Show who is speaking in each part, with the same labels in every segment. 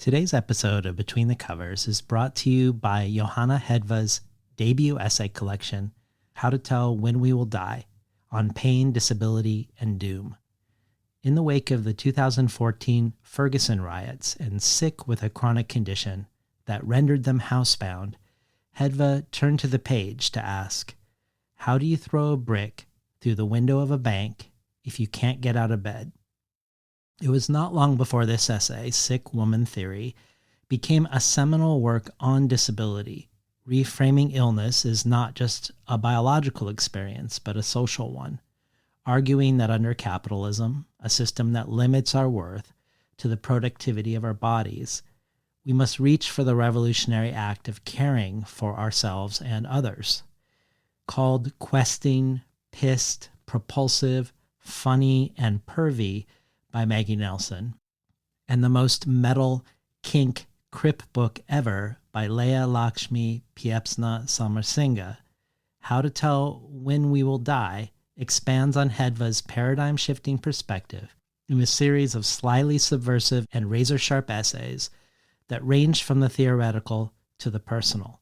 Speaker 1: Today's episode of Between the Covers is brought to you by Johanna Hedva's debut essay collection, How to Tell When We Will Die, on Pain, Disability, and Doom. In the wake of the 2014 Ferguson riots and sick with a chronic condition that rendered them housebound, Hedva turned to the page to ask, how do you throw a brick through the window of a bank if you can't get out of bed? It was not long before this essay, Sick Woman Theory, became a seminal work on disability, reframing illness as not just a biological experience, but a social one, arguing that under capitalism, a system that limits our worth to the productivity of our bodies, we must reach for the revolutionary act of caring for ourselves and others. Called questing, pissed, propulsive, funny, and pervy by Maggie Nelson, and the most metal kink crip book ever by Leah Lakshmi Piepzna Samarsinga, How to Tell When We Will Die, expands on Hedva's paradigm-shifting perspective in a series of slyly subversive and razor-sharp essays that range from the theoretical to the personal,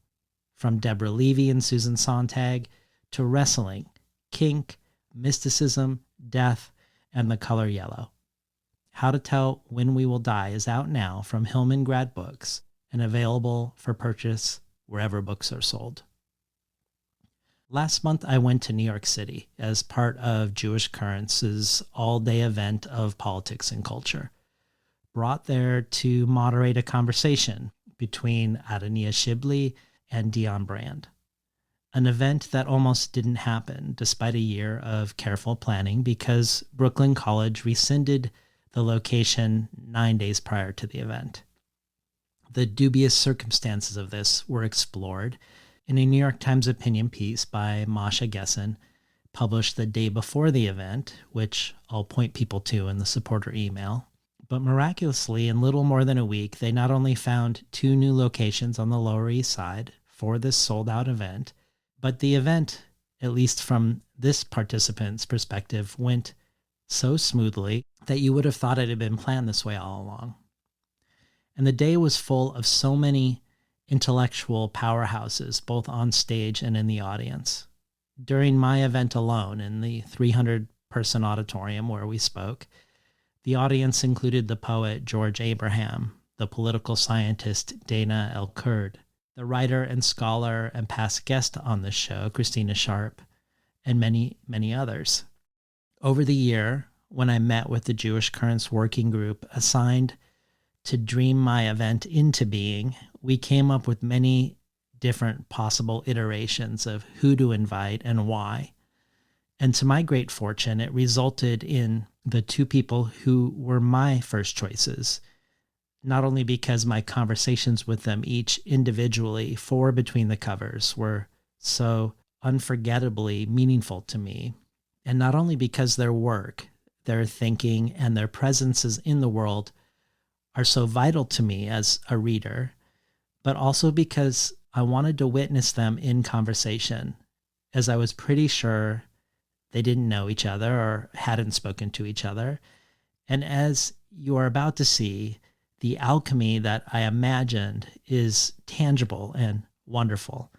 Speaker 1: from Deborah Levy and Susan Sontag to wrestling, kink, mysticism, death, and the color yellow. How to Tell When We Will Die is out now from Hillman Grad Books and available for purchase wherever books are sold. Last month, I went to New York City as part of Jewish Currents' all-day event of politics and culture, brought there to moderate a conversation between Adania Shibli and Dionne Brand, an event that almost didn't happen despite a year of careful planning because Brooklyn College rescinded the location 9 days prior to the event. The dubious circumstances of this were explored in a New York Times opinion piece by Masha Gessen, published the day before the event, which I'll point people to in the supporter email. But miraculously, in little more than a week, they not only found 2 new locations on the Lower East Side for this sold-out event, but the event, at least from this participant's perspective, went so smoothly that you would have thought it had been planned this way all along. And the day was full of so many intellectual powerhouses, both on stage and in the audience. During my event alone, in the 300-person auditorium where we spoke, the audience included the poet George Abraham, the political scientist Dana El-Kurd, the writer and scholar and past guest on this show, Christina Sharp, and many, many others. Over the year, when I met with the Jewish Currents working group assigned to dream my event into being, we came up with many different possible iterations of who to invite and why. And to my great fortune, it resulted in the 2 people who were my first choices, not only because my conversations with them each individually for Between the Covers were so unforgettably meaningful to me, and not only because their work, their thinking, and their presences in the world are so vital to me as a reader, but also because I wanted to witness them in conversation, as I was pretty sure they didn't know each other or hadn't spoken to each other. And as you are about to see, the alchemy that I imagined is tangible and wonderful.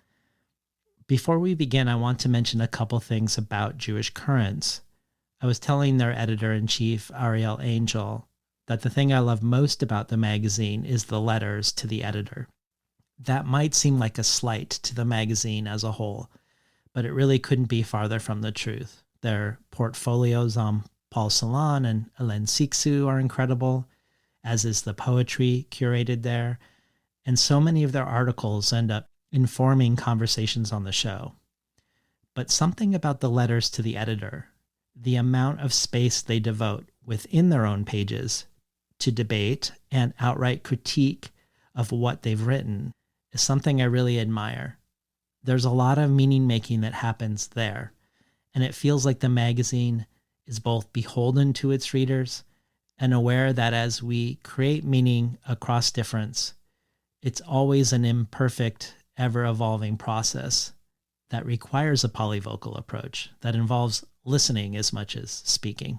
Speaker 1: Before we begin, I want to mention a couple things about Jewish Currents. I was telling their editor-in-chief, Ariel Angel, that the thing I love most about the magazine is the letters to the editor. That might seem like a slight to the magazine as a whole, but it really couldn't be farther from the truth. Their portfolios on Paul Celan and Hélène Cixous are incredible, as is the poetry curated there, and so many of their articles end up informing conversations on the show. But something about the letters to the editor, the amount of space they devote within their own pages to debate and outright critique of what they've written, is something I really admire. There's a lot of meaning making that happens there, and it feels like the magazine is both beholden to its readers and aware that as we create meaning across difference, it's always an imperfect, ever-evolving process that requires a polyvocal approach that involves listening as much as speaking.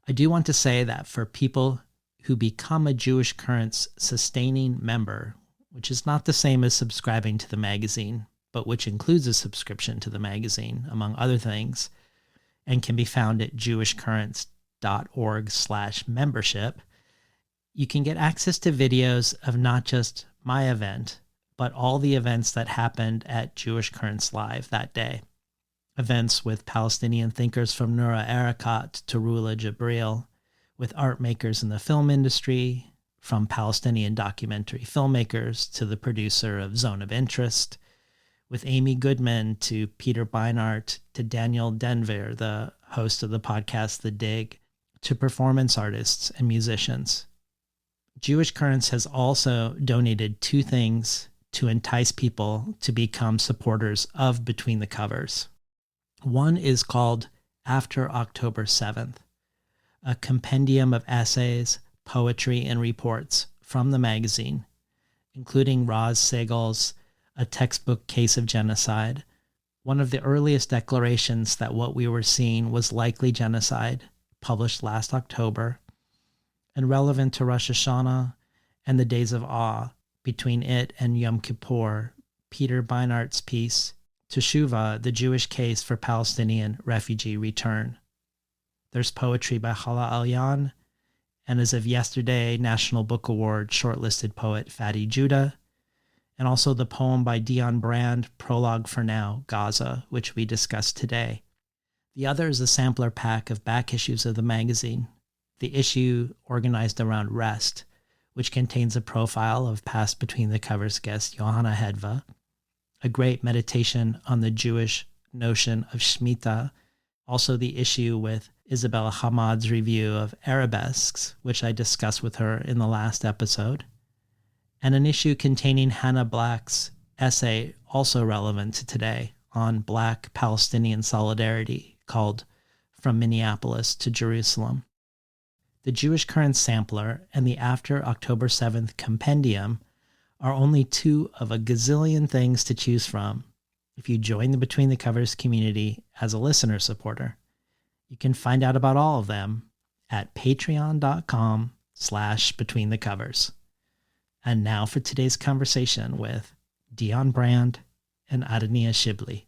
Speaker 1: I do want to say that for people who become a Jewish Currents sustaining member, which is not the same as subscribing to the magazine, but which includes a subscription to the magazine, among other things, and can be found at jewishcurrents.org/membership, you can get access to videos of not just my event, but all the events that happened at Jewish Currents Live that day. Events with Palestinian thinkers from Noura Erakat to Rula Jibril, with art makers in the film industry, from Palestinian documentary filmmakers to the producer of Zone of Interest, with Amy Goodman to Peter Beinart to Daniel Denver, the host of the podcast The Dig, to performance artists and musicians. Jewish Currents has also donated 2 things to entice people to become supporters of Between the Covers. One is called After October 7th, a compendium of essays, poetry, and reports from the magazine, including Roz Segal's A Textbook Case of Genocide, one of the earliest declarations that what we were seeing was likely genocide, published last October, and relevant to Rosh Hashanah and the Days of Awe between it and Yom Kippur, Peter Beinart's piece, Teshuvah, the Jewish Case for Palestinian Refugee Return. There's poetry by Hala Alyan, and as of yesterday, National Book Award shortlisted poet Fadi Judah, and also the poem by Dionne Brand, Prologue for Now, Gaza, which we discussed today. The other is a sampler pack of back issues of the magazine, the issue organized around rest, which contains a profile of past Between the Covers guest Johanna Hedva, a great meditation on the Jewish notion of Shemitah, also the issue with Isabella Hamad's review of Arabesques, which I discussed with her in the last episode, and an issue containing Hannah Black's essay, also relevant to today, on Black Palestinian solidarity, called From Minneapolis to Jerusalem. The Jewish Currents sampler and the After October 7th compendium are only 2 of a gazillion things to choose from if you join the Between the Covers community as a listener supporter. You can find out about all of them at patreon.com/betweenthecovers. And now for today's conversation with Dionne Brand and Adania Shibli.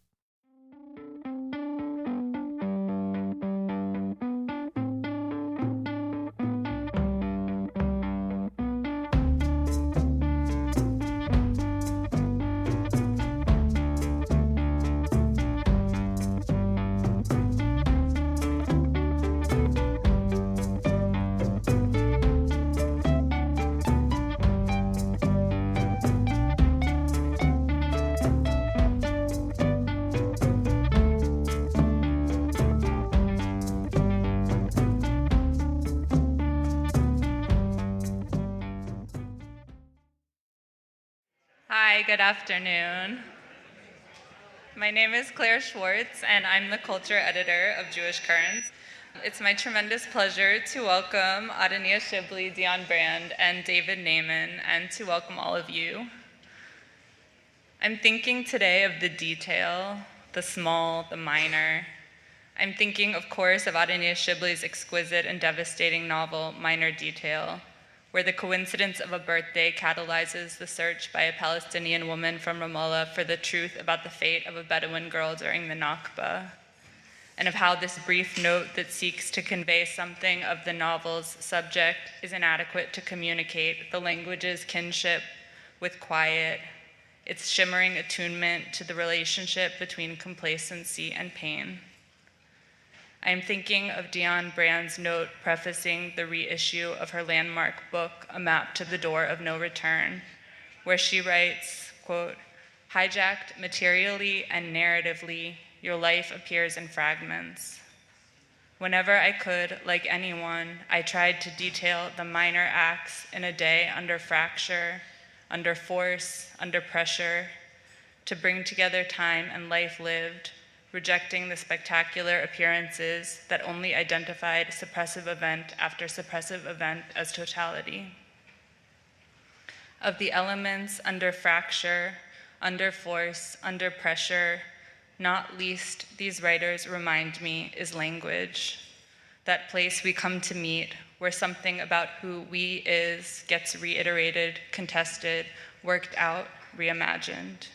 Speaker 2: Hi, good afternoon. My name is Claire Schwartz, and I'm the culture editor of Jewish Currents. It's my tremendous pleasure to welcome Adania Shibli, Dionne Brand, and David Naiman, and to welcome all of you. I'm thinking today of the detail, the small, the minor. I'm thinking, of course, of Adania Shibli's exquisite and devastating novel, Minor Detail, where the coincidence of a birthday catalyzes the search by a Palestinian woman from Ramallah for the truth about the fate of a Bedouin girl during the Nakba, and of how this brief note that seeks to convey something of the novel's subject is inadequate to communicate the language's kinship with quiet, its shimmering attunement to the relationship between complacency and pain. I am thinking of Dionne Brand's note prefacing the reissue of her landmark book, A Map to the Door of No Return, where she writes, quote, "Hijacked materially and narratively, your life appears in fragments. Whenever I could, like anyone, I tried to detail the minor acts in a day under fracture, under force, under pressure, to bring together time and life lived, rejecting the spectacular appearances that only identified suppressive event after suppressive event as totality. Of the elements under fracture, under force, under pressure, not least, these writers remind me, is language, that place we come to meet, where something about who we is gets reiterated, contested, worked out, reimagined.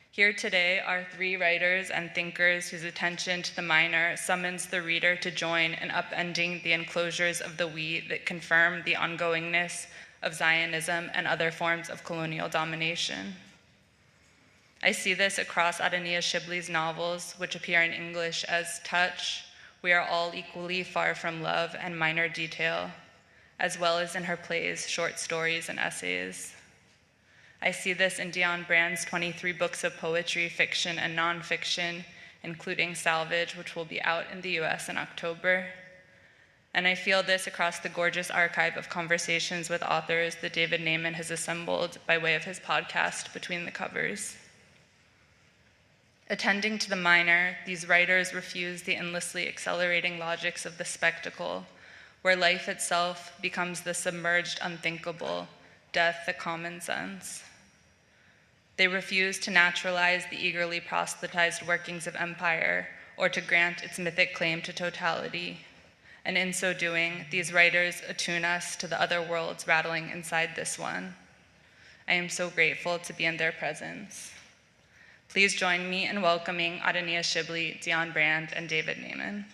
Speaker 2: Here today are three writers and thinkers whose attention to the minor summons the reader to join in upending the enclosures of the we that confirm the ongoingness of Zionism and other forms of colonial domination. I see this across Adania Shibli's novels, which appear in English as Touch, We Are All Equally Far from Love, and Minor Detail, as well as in her plays, short stories, and essays. I see this in Dionne Brand's 23 books of poetry, fiction, and nonfiction, including Salvage, which will be out in the US in October. And I feel this across the gorgeous archive of conversations with authors that David Naiman has assembled by way of his podcast, Between the Covers. Attending to the minor, these writers refuse the endlessly accelerating logics of the spectacle, where life itself becomes the submerged unthinkable, death the common sense. They refuse to naturalize the eagerly proselytized workings of empire or to grant its mythic claim to totality. And in so doing, these writers attune us to the other worlds rattling inside this one. I am so grateful to be in their presence. Please join me in welcoming Adania Shibli, Dionne Brand, and David Naiman.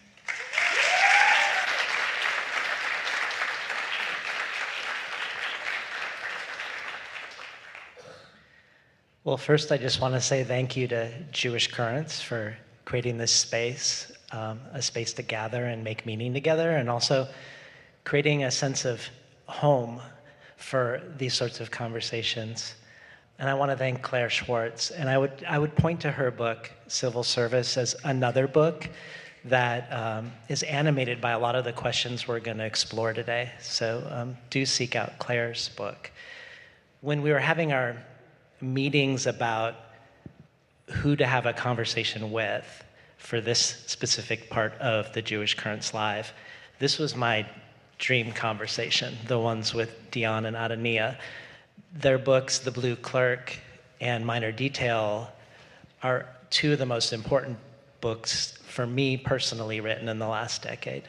Speaker 1: Well, first, I just want to say thank you to Jewish Currents for creating this space, a space to gather and make meaning together, and also creating a sense of home for these sorts of conversations. And I want to thank Claire Schwartz. And I would point to her book, Civil Service, as another book that is animated by a lot of the questions we're going to explore today. So do seek out Claire's book. When we were having our meetings about who to have a conversation with for this specific part of the Jewish Currents Live, this was my dream conversation, the ones with Dionne and Adania. Their books, The Blue Clerk and Minor Detail, are two of the most important books for me personally written in the last decade.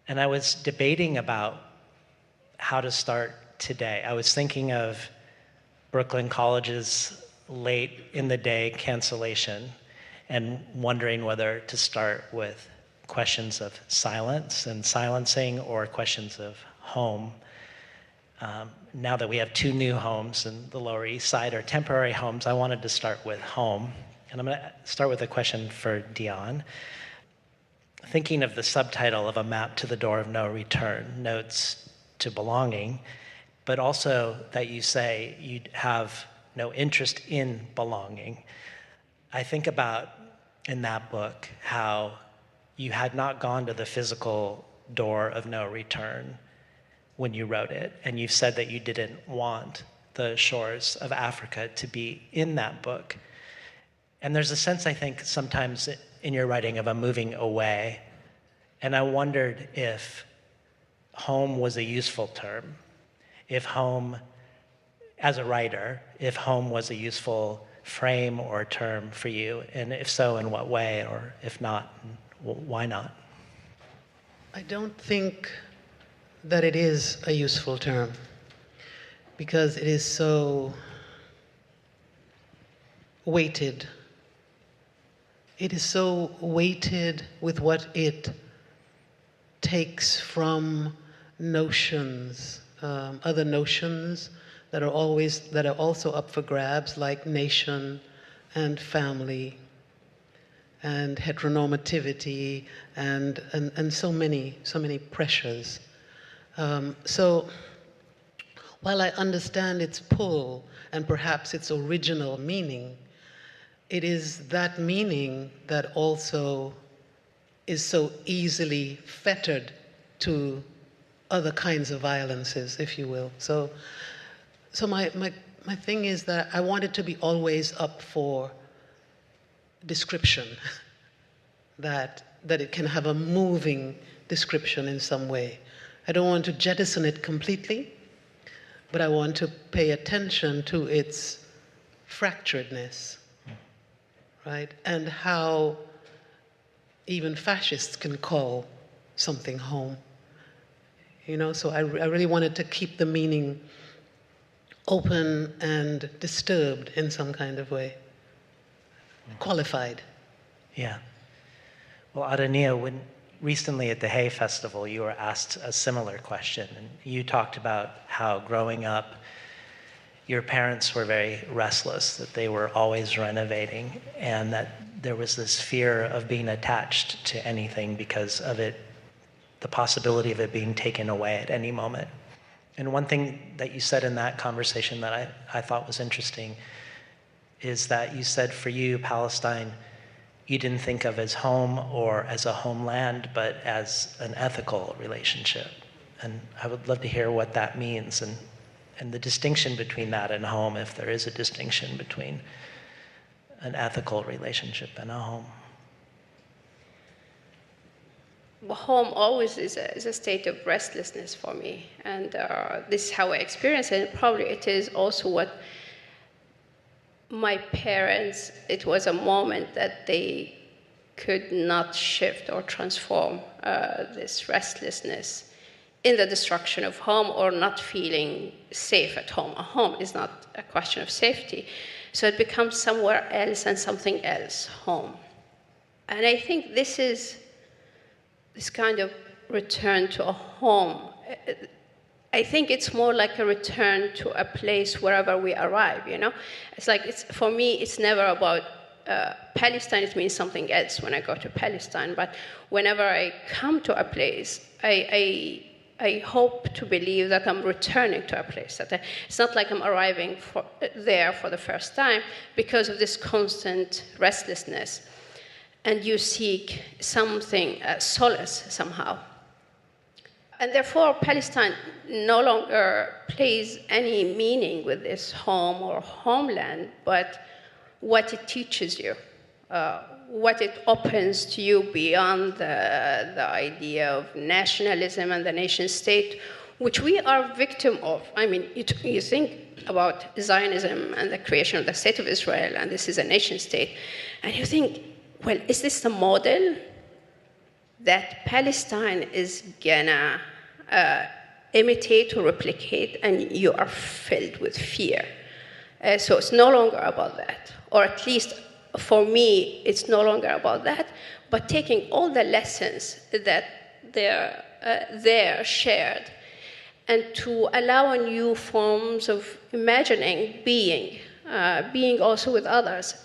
Speaker 1: And I was debating about how to start today. I was thinking of Brooklyn College's late in the day cancellation and wondering whether to start with questions of silence and silencing or questions of home. Now that we have two new homes in the Lower East Side, or temporary homes, I wanted to start with home. And I'm going to start with a question for Dionne. Thinking of the subtitle of A Map to the Door of No Return, Notes to Belonging, but also that you say you have no interest in belonging. I think about in that book how you had not gone to the physical door of no return when you wrote it, and you said that you didn't want the shores of Africa to be in that book. And there's a sense, I think, sometimes in your writing of a moving away, and I wondered if home was a useful term. If home, as a writer, if home was a useful frame or term for you, and if so, in what way, or if not, why not?
Speaker 3: I don't think that it is a useful term because it is so weighted. It is so weighted with what it takes from notions, other notions that are also up for grabs, like nation and family and heteronormativity and so many pressures. So while I understand its pull and perhaps its original meaning, it is that meaning that also is so easily fettered to other kinds of violences, if you will. So my thing is that I want it to be always up for description, that it can have a moving description in some way. I don't want to jettison it completely, but I want to pay attention to its fracturedness, right? And how even fascists can call something home. So I really wanted to keep the meaning open and disturbed in some kind of way, qualified.
Speaker 1: Yeah. Well, Adania, when recently at the Hay Festival, you were asked a similar question, and you talked about how growing up, your parents were very restless, that they were always renovating, and that there was this fear of being attached to anything because of it, the possibility of it being taken away at any moment. And one thing that you said in that conversation that I thought was interesting is that you said for you, Palestine, you didn't think of as home or as a homeland, but as an ethical relationship. And I would love to hear what that means and the distinction between that and home, if there is a distinction between an ethical relationship and a home.
Speaker 4: Home always is a state of restlessness for me, and this is how I experience it. And probably it is also what my parents, it was a moment that they could not shift or transform this restlessness in the destruction of home or not feeling safe at home. A home is not a question of safety. So it becomes somewhere else and something else, home. And I think this is this kind of return to a home. I think it's more like a return to a place wherever we arrive, It's like, for me, it's never about Palestine. It means something else when I go to Palestine. But whenever I come to a place, I hope to believe that I'm returning to a place. That it's not like I'm arriving there for the first time because of this constant restlessness. And you seek something, solace somehow. And therefore, Palestine no longer plays any meaning with this home or homeland, but what it teaches you, what it opens to you beyond the idea of nationalism and the nation state, which we are victim of. I mean, you think about Zionism and the creation of the state of Israel, and this is a nation state, and you think, well, is this the model that Palestine is gonna imitate or replicate, and you are filled with fear? So it's no longer about that, or at least for me, it's no longer about that, but taking all the lessons that they're shared and to allow new forms of imagining being also with others.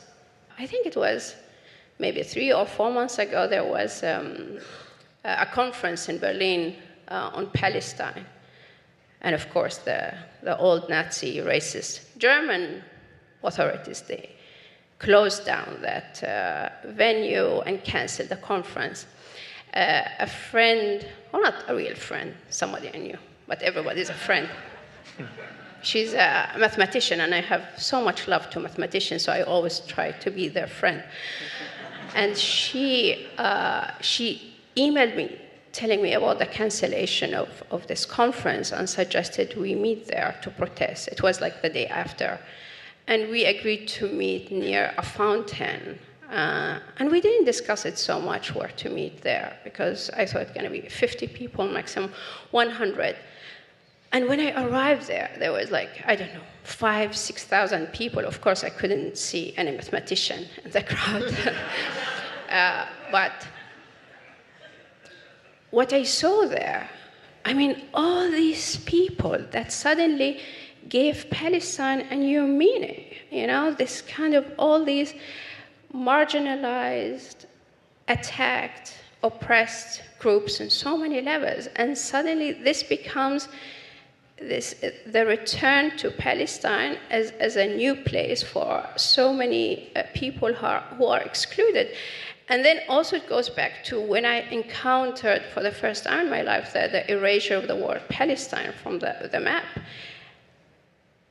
Speaker 4: I think it was maybe 3 or 4 months ago, there was a conference in Berlin on Palestine. And of course, the old Nazi, racist German authorities, they closed down that venue and canceled the conference. A friend, or not a real friend, somebody I knew, but everybody's a friend. She's a mathematician, and I have so much love to mathematicians, so I always try to be their friend. And she emailed me telling me about the cancellation of this conference and suggested we meet there to protest. It was like the day after. And we agreed to meet near a fountain. And we didn't discuss it so much where to meet there, because I thought it's going to be 50 people, maximum 100. And when I arrived there, there was 5,000, 6,000 people. Of course, I couldn't see any mathematician in the crowd. But what I saw there, all these people that suddenly gave Palestine a new meaning, this kind of all these marginalized, attacked, oppressed groups on so many levels. And suddenly this becomes the return to Palestine as a new place for so many people who are excluded. And then also it goes back to when I encountered for the first time in my life the erasure of the word Palestine from the map.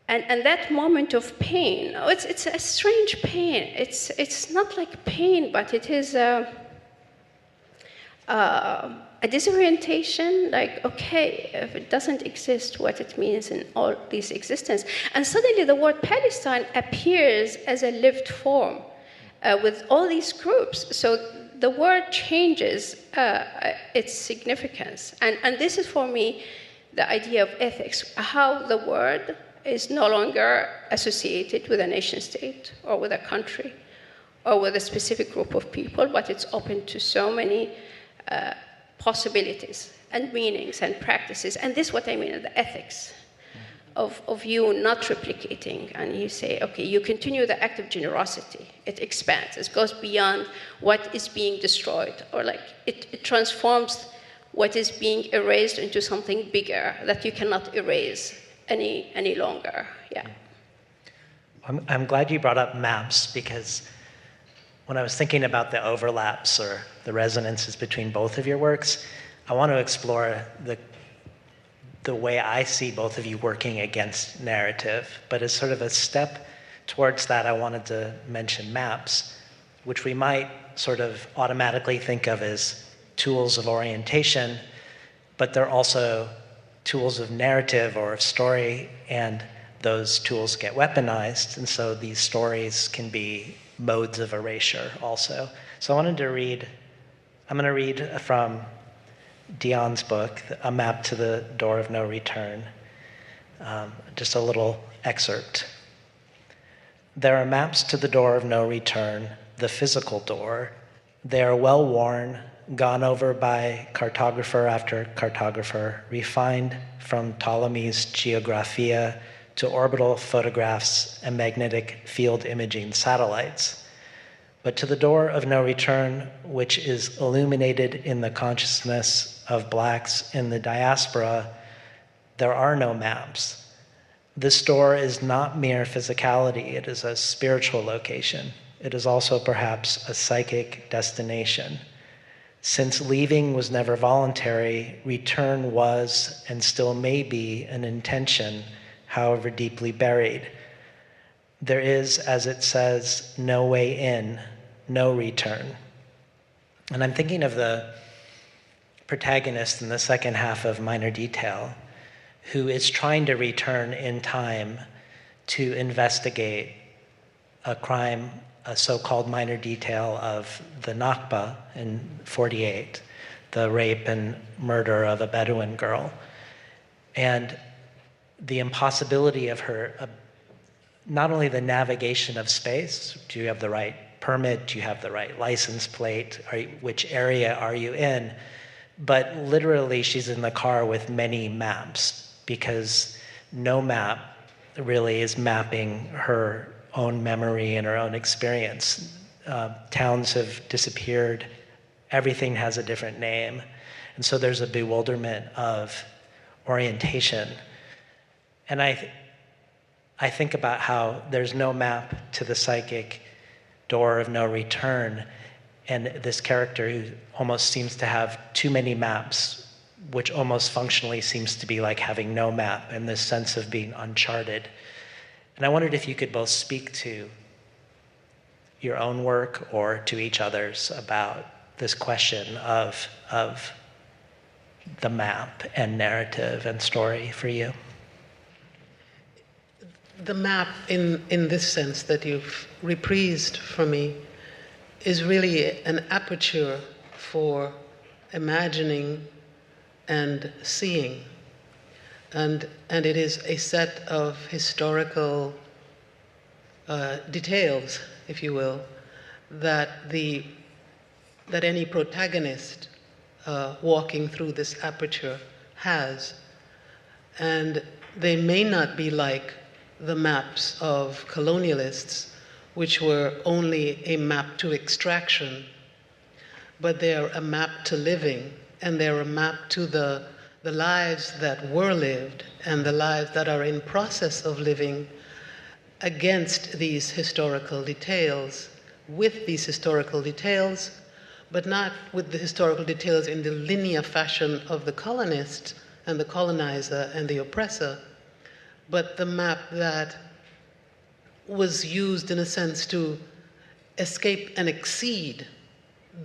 Speaker 4: And that moment of pain, it's a strange pain. It's not like pain, but it is a disorientation, okay, if it doesn't exist, what it means in all this existence. And suddenly the word Palestine appears as a lived form, with all these groups. So the word changes its significance. And this is for me the idea of ethics, how the word is no longer associated with a nation state or with a country or with a specific group of people, but it's open to so many possibilities and meanings and practices. And this is what I mean, the ethics of you not replicating. And you say, okay, you continue the act of generosity. It expands. It goes beyond what is being destroyed, or like it transforms what is being erased into something bigger that you cannot erase any longer. Yeah.
Speaker 1: I'm glad you brought up maps, because when I was thinking about the overlaps or the resonances between both of your works, I want to explore the way I see both of you working against narrative. But as sort of a step towards that, I wanted to mention maps, which we might sort of automatically think of as tools of orientation, but they're also tools of narrative or of story, and those tools get weaponized, and so these stories can be modes of erasure also. So I'm going to read from Dionne's book, A Map to the Door of No Return, just a little excerpt. There are maps to the door of no return, the physical door. They are well worn, gone over by cartographer after cartographer, refined from Ptolemy's Geographia to orbital photographs and magnetic field imaging satellites. But to the door of no return, which is illuminated in the consciousness of blacks in the diaspora, there are no maps. This door is not mere physicality, it is a spiritual location. It is also perhaps a psychic destination. Since leaving was never voluntary, return was and still may be an intention, however deeply buried. There is, as it says, no way in, no return. And I'm thinking of the protagonist in the second half of Minor Detail, who is trying to return in time to investigate a crime, a so-called minor detail of the Nakba in 48, the rape and murder of a Bedouin girl. And the impossibility of her, not only the navigation of space, do you have the right permit, do you have the right license plate, which area are you in, but literally she's in the car with many maps, because no map really is mapping her own memory and her own experience. Towns have disappeared, everything has a different name, and so there's a bewilderment of orientation. And I think about how there's no map to the psychic door of no return, and this character who almost seems to have too many maps, which almost functionally seems to be like having no map, and this sense of being uncharted. And I wondered if you could both speak to your own work or to each other's about this question of the map and narrative and story for you.
Speaker 3: The map, in this sense that you've reprised for me, is really an aperture for imagining and seeing. And it is a set of historical details, if you will, that any protagonist walking through this aperture has. And they may not be like the maps of colonialists, which were only a map to extraction, but they are a map to living, and they're a map to the lives that were lived and the lives that are in process of living against these historical details, with these historical details, but not with the historical details in the linear fashion of the colonist and the colonizer and the oppressor, but the map that was used in a sense to escape and exceed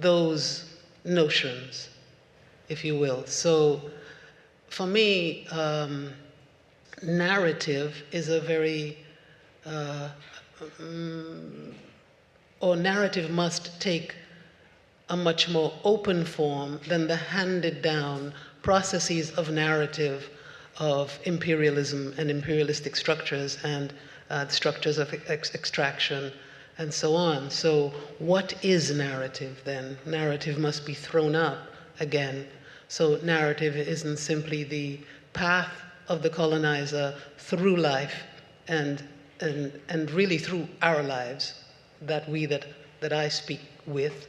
Speaker 3: those notions, if you will. So for me, narrative is a very or narrative must take a much more open form than the handed down processes of narrative of imperialism and imperialistic structures and structures of extraction and so on. So what is narrative then? Narrative must be thrown up again. So narrative isn't simply the path of the colonizer through life and really through our lives that I speak with,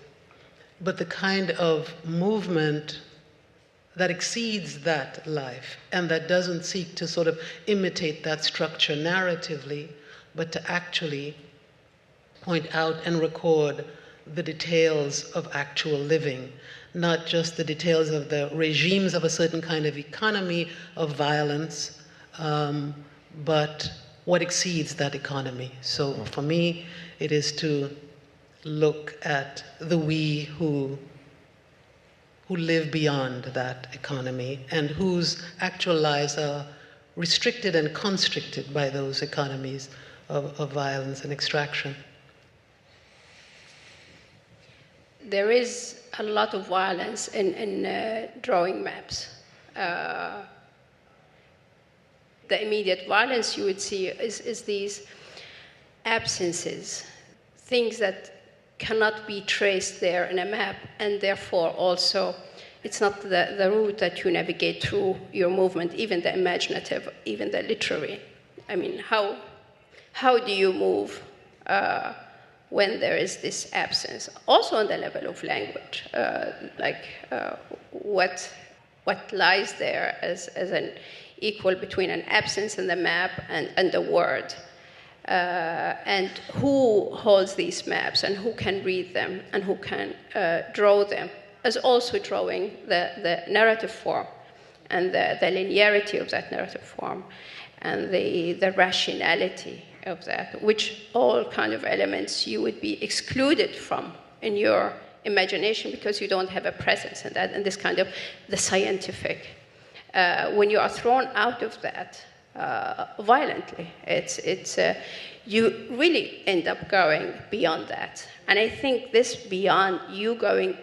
Speaker 3: but the kind of movement that exceeds that life and that doesn't seek to sort of imitate that structure narratively, but to actually point out and record the details of actual living, not just the details of the regimes of a certain kind of economy of violence, but what exceeds that economy. So for me, it is to look at the we who live beyond that economy and whose actual lives are restricted and constricted by those economies of violence and extraction.
Speaker 4: There is a lot of violence in drawing maps. The immediate violence you would see is these absences, things that cannot be traced there in a map, and therefore also it's not the route that you navigate through your movement, even the imaginative, even the literary. I mean, how do you move when there is this absence? Also on the level of language, what lies there as an equal between an absence in the map and the word. And who holds these maps and who can read them and who can draw them, as also drawing the narrative form and the linearity of that narrative form and the rationality of that, which all kind of elements you would be excluded from in your imagination because you don't have a presence in that, and this kind of the scientific. When you are thrown out of that, violently, you really end up going beyond that. And I think this beyond you going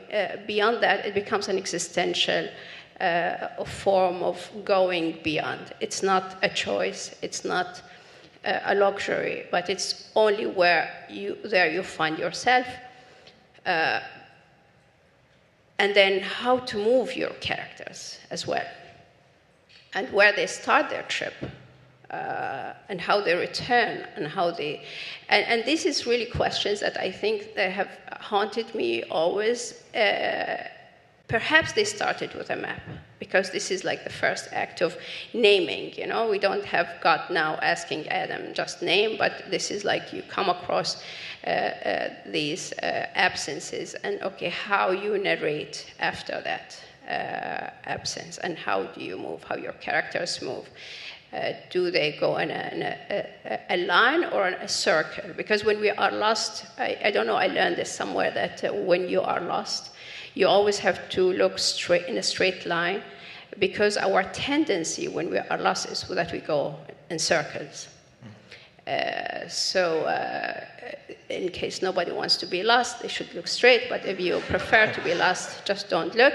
Speaker 4: beyond that, it becomes an existential form of going beyond. It's not a choice, it's not a luxury, but it's only where you find yourself. And then how to move your characters as well, and where they start their trip. And how they return, and how they, and this is really questions that I think they have haunted me always. Perhaps they started with a map, because this is like the first act of naming, you know? We don't have God now asking Adam, just name, but this is like you come across these absences, and okay, how you narrate after that absence, and how do you move, how your characters move. Do they go in a line or in a circle? Because when we are lost, I don't know, I learned this somewhere, that when you are lost, you always have to look straight in a straight line, because our tendency when we are lost is that we go in circles. So in case nobody wants to be lost, they should look straight, but if you prefer to be lost, just don't look.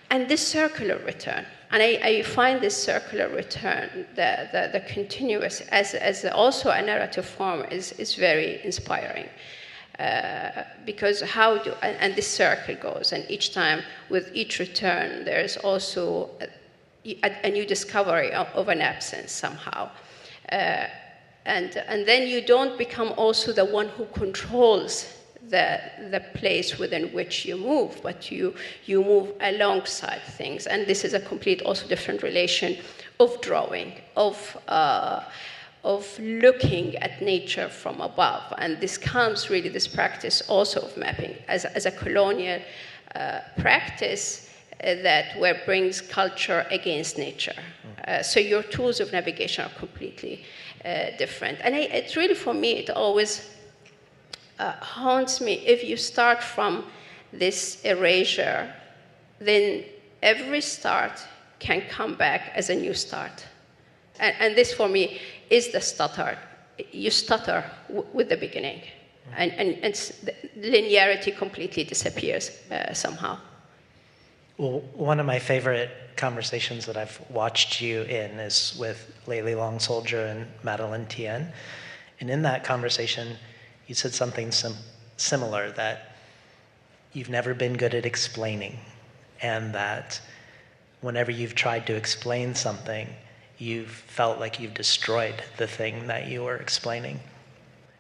Speaker 4: And this circular return, and I find this circular return, the continuous, as also a narrative form, is very inspiring. Because and this circle goes, and each time, with each return, there's also a new discovery of an absence somehow. And then you don't become also the one who controls the place within which you move, but you move alongside things. And this is a complete, also different relation of drawing, of looking at nature from above. And this comes really, this practice also of mapping as a colonial practice where brings culture against nature. So your tools of navigation are completely different. And it's really, for me, it always haunts me. If you start from this erasure, then every start can come back as a new start. And this, for me, is the stutter. You stutter with the beginning. and linearity completely disappears somehow.
Speaker 1: Well, one of my favorite conversations that I've watched you in is with Layli Long Soldier and Madeline Tien. And in that conversation, you said something similar, that you've never been good at explaining, and that whenever you've tried to explain something, you've felt like you've destroyed the thing that you were explaining.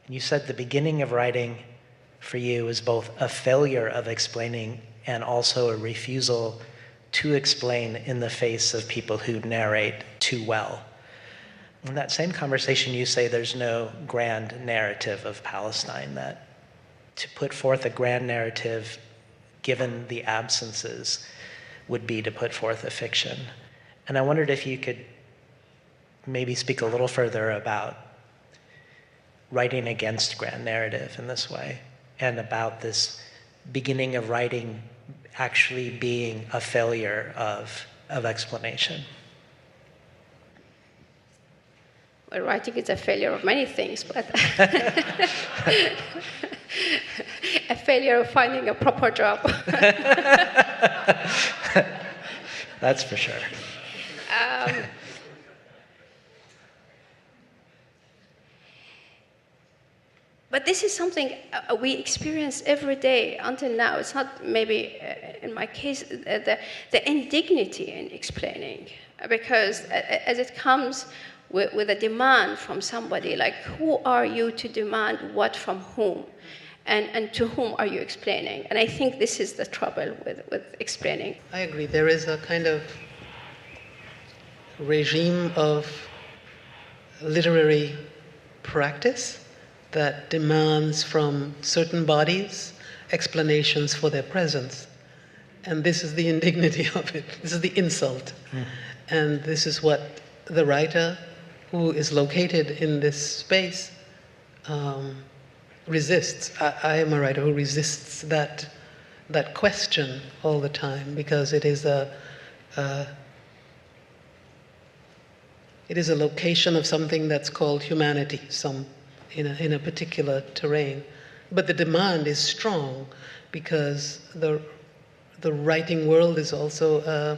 Speaker 1: And you said the beginning of writing for you is both a failure of explaining and also a refusal to explain in the face of people who narrate too well. In that same conversation, you say there's no grand narrative of Palestine, that to put forth a grand narrative, given the absences, would be to put forth a fiction. And I wondered if you could maybe speak a little further about writing against grand narrative in this way, and about this beginning of writing actually being a failure of explanation.
Speaker 4: Well, writing is a failure of many things, but a failure of finding a proper job.
Speaker 1: That's for sure.
Speaker 4: But this is something we experience every day until now. It's not maybe, in my case, the indignity in explaining. Because as it comes with a demand from somebody, like, who are you to demand what from whom? And to whom are you explaining? And I think this is the trouble with explaining.
Speaker 3: I agree. There is a kind of regime of literary practice that demands from certain bodies explanations for their presence. And this is the indignity of it. This is the insult. And this is what the writer who is located in this space resists. I am a writer who resists that question all the time, because it is a location of something that's called humanity, in a particular terrain. But the demand is strong, because the writing world is also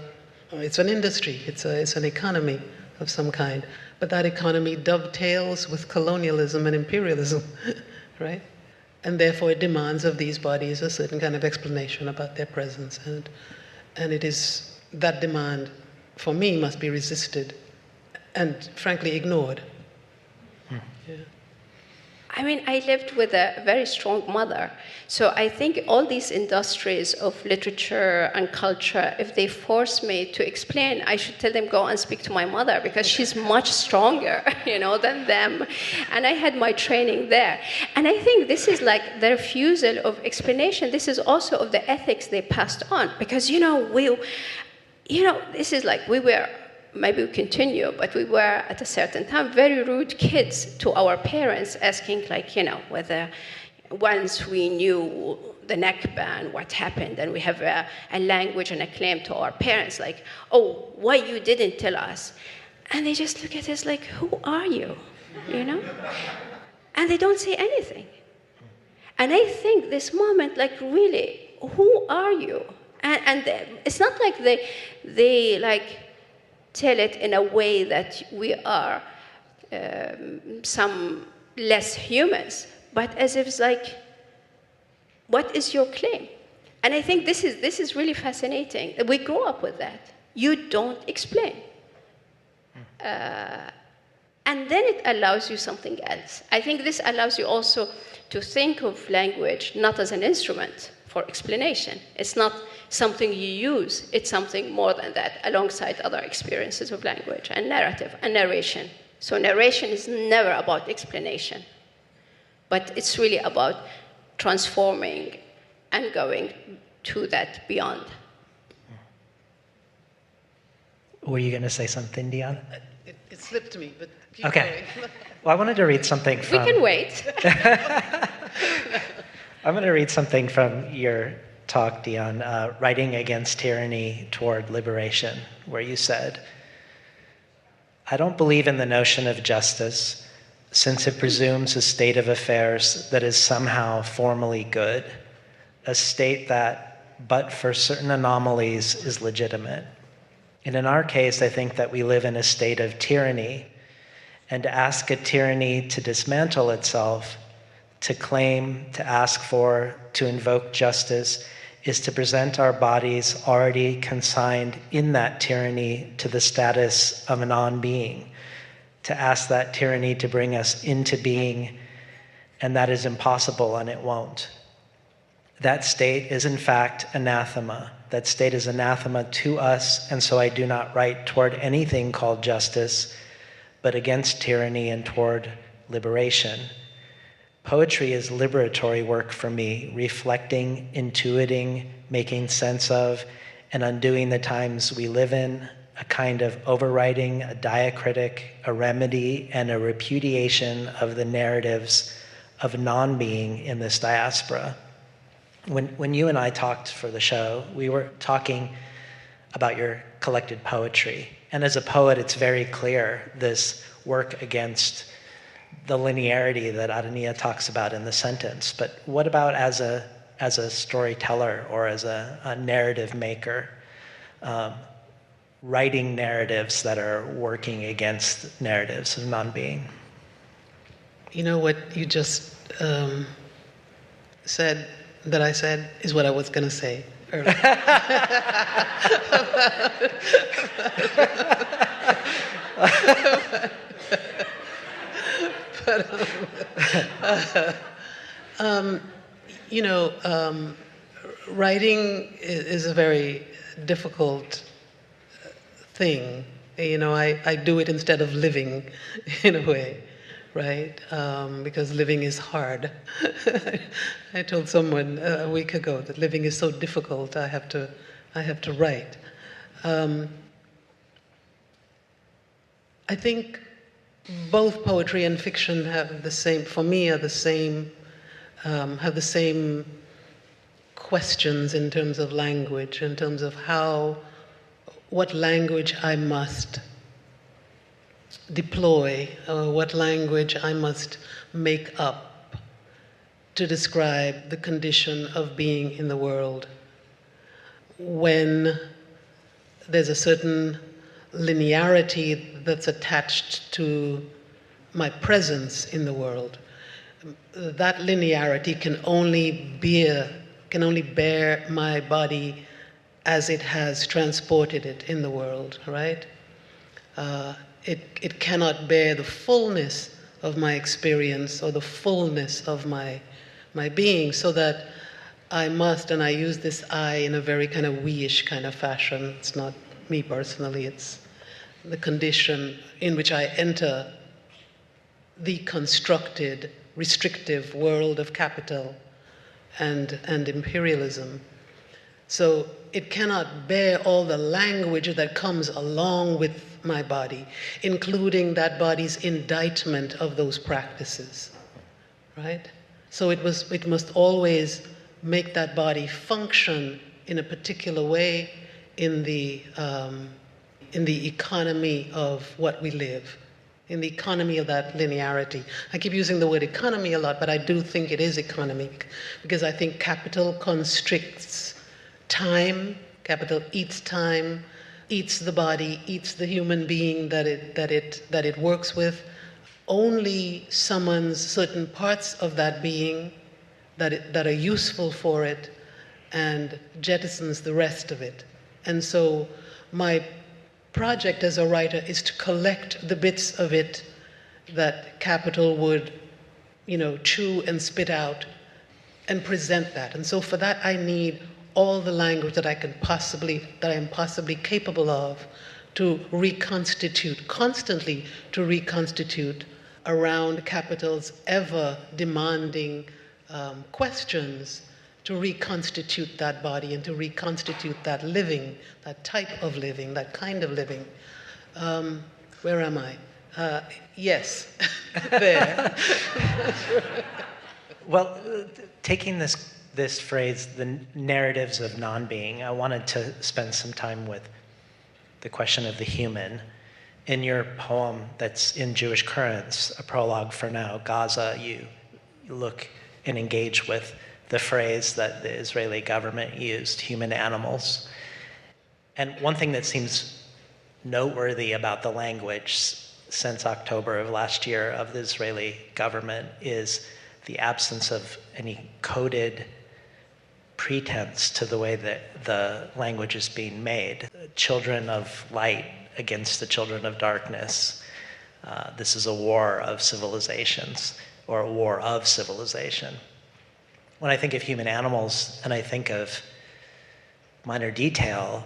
Speaker 3: it's an industry, it's an economy of some kind. But that economy dovetails with colonialism and imperialism, right? And therefore it demands of these bodies a certain kind of explanation about their presence. And it is, that demand, for me, must be resisted and frankly ignored. Yeah.
Speaker 4: I mean, I lived with a very strong mother. So I think all these industries of literature and culture, if they force me to explain, I should tell them, go and speak to my mother, because she's much stronger, than them. And I had my training there. And I think this is like the refusal of explanation. This is also of the ethics they passed on. Because, this is like we were, maybe we continue, but we were at a certain time very rude kids to our parents, asking whether once we knew the Nakba and what happened, and we have a language and a claim to our parents, like, oh, why you didn't tell us? And they just look at us like, who are you? And they don't say anything. And I think this moment, like, really, who are you? And it's not like they like tell it in a way that we are some less humans, but as if it's like, what is your claim? And I think this is really fascinating. We grew up with that. You don't explain. And then it allows you something else. I think this allows you also to think of language not as an instrument for explanation. It's not something you use. It's something more than that, alongside other experiences of language and narrative and narration. So narration is never about explanation, but it's really about transforming and going to that beyond.
Speaker 1: Were you going to say something, Dionne?
Speaker 3: It slipped me, but keep
Speaker 1: okay.
Speaker 3: going.
Speaker 1: Well, I wanted to read something from...
Speaker 4: We can wait.
Speaker 1: I'm going to read something from your talk, Dionne, Writing Against Tyranny Toward Liberation, where you said, I don't believe in the notion of justice, since it presumes a state of affairs that is somehow formally good, a state that, but for certain anomalies, is legitimate. And in our case, I think that we live in a state of tyranny, and to ask a tyranny to dismantle itself, to claim, to ask for, to invoke justice, is to present our bodies already consigned in that tyranny to the status of a non-being, to ask that tyranny to bring us into being, and that is impossible and it won't. That state is in fact anathema. That state is anathema to us, and so I do not write toward anything called justice, but against tyranny and toward liberation. Poetry is liberatory work for me, reflecting, intuiting, making sense of, and undoing the times we live in, a kind of overwriting, a diacritic, a remedy, and a repudiation of the narratives of non-being in this diaspora. When you and I talked for the show, we were talking about your collected poetry. And as a poet, it's very clear, this work against the linearity that Adania talks about in the sentence. But what about as a storyteller or as a narrative maker, writing narratives that are working against narratives of non-being?
Speaker 3: You know what you just said, that I said, is what I was going to say earlier. Writing is a very difficult thing. I do it instead of living, in a way, right? Because living is hard. I told someone a week ago that living is so difficult. I have to write. I think both poetry and fiction have the same, for me, have the same questions in terms of language, in terms of what language I must deploy, or what language I must make up to describe the condition of being in the world when there's a certain linearity that's attached to my presence in the world. That linearity can only bear my body as it has transported it in the world, right? It cannot bear the fullness of my experience or the fullness of my being, so that I must, and I use this I in a very kind of we-ish kind of fashion. It's not me personally, it's the condition in which I enter the constructed, restrictive world of capital and imperialism. So it cannot bear all the language that comes along with my body, including that body's indictment of those practices, right? So it must always make that body function in a particular way in the economy of what we live, in the economy of that linearity. I keep using the word economy a lot, but I do think it is economic, because I think capital constricts time. Capital eats time, eats the body, eats the human being that it works with, only summons certain parts of that being that are useful for it, and jettisons the rest of it. And so my project as a writer is to collect the bits of it that capital would, chew and spit out, and present that. And so for that, I need all the language that I am possibly capable of to reconstitute, constantly to reconstitute around capital's ever demanding questions, to reconstitute that body and to reconstitute that living, that type of living, that kind of living. Where am I? Yes, there.
Speaker 1: Well, taking this phrase, the narratives of non-being, I wanted to spend some time with the question of the human. in your poem that's in Jewish Currents, a prologue for now, Gaza, you look and engage with the phrase that the Israeli government used, human animals. And one thing that seems noteworthy about the language since October of last year of the Israeli government is the absence of any coded pretense to the way that the language is being made. Children of light against the children of darkness. This is a war of civilizations, or a war of civilization. When I think of human animals and I think of minor detail,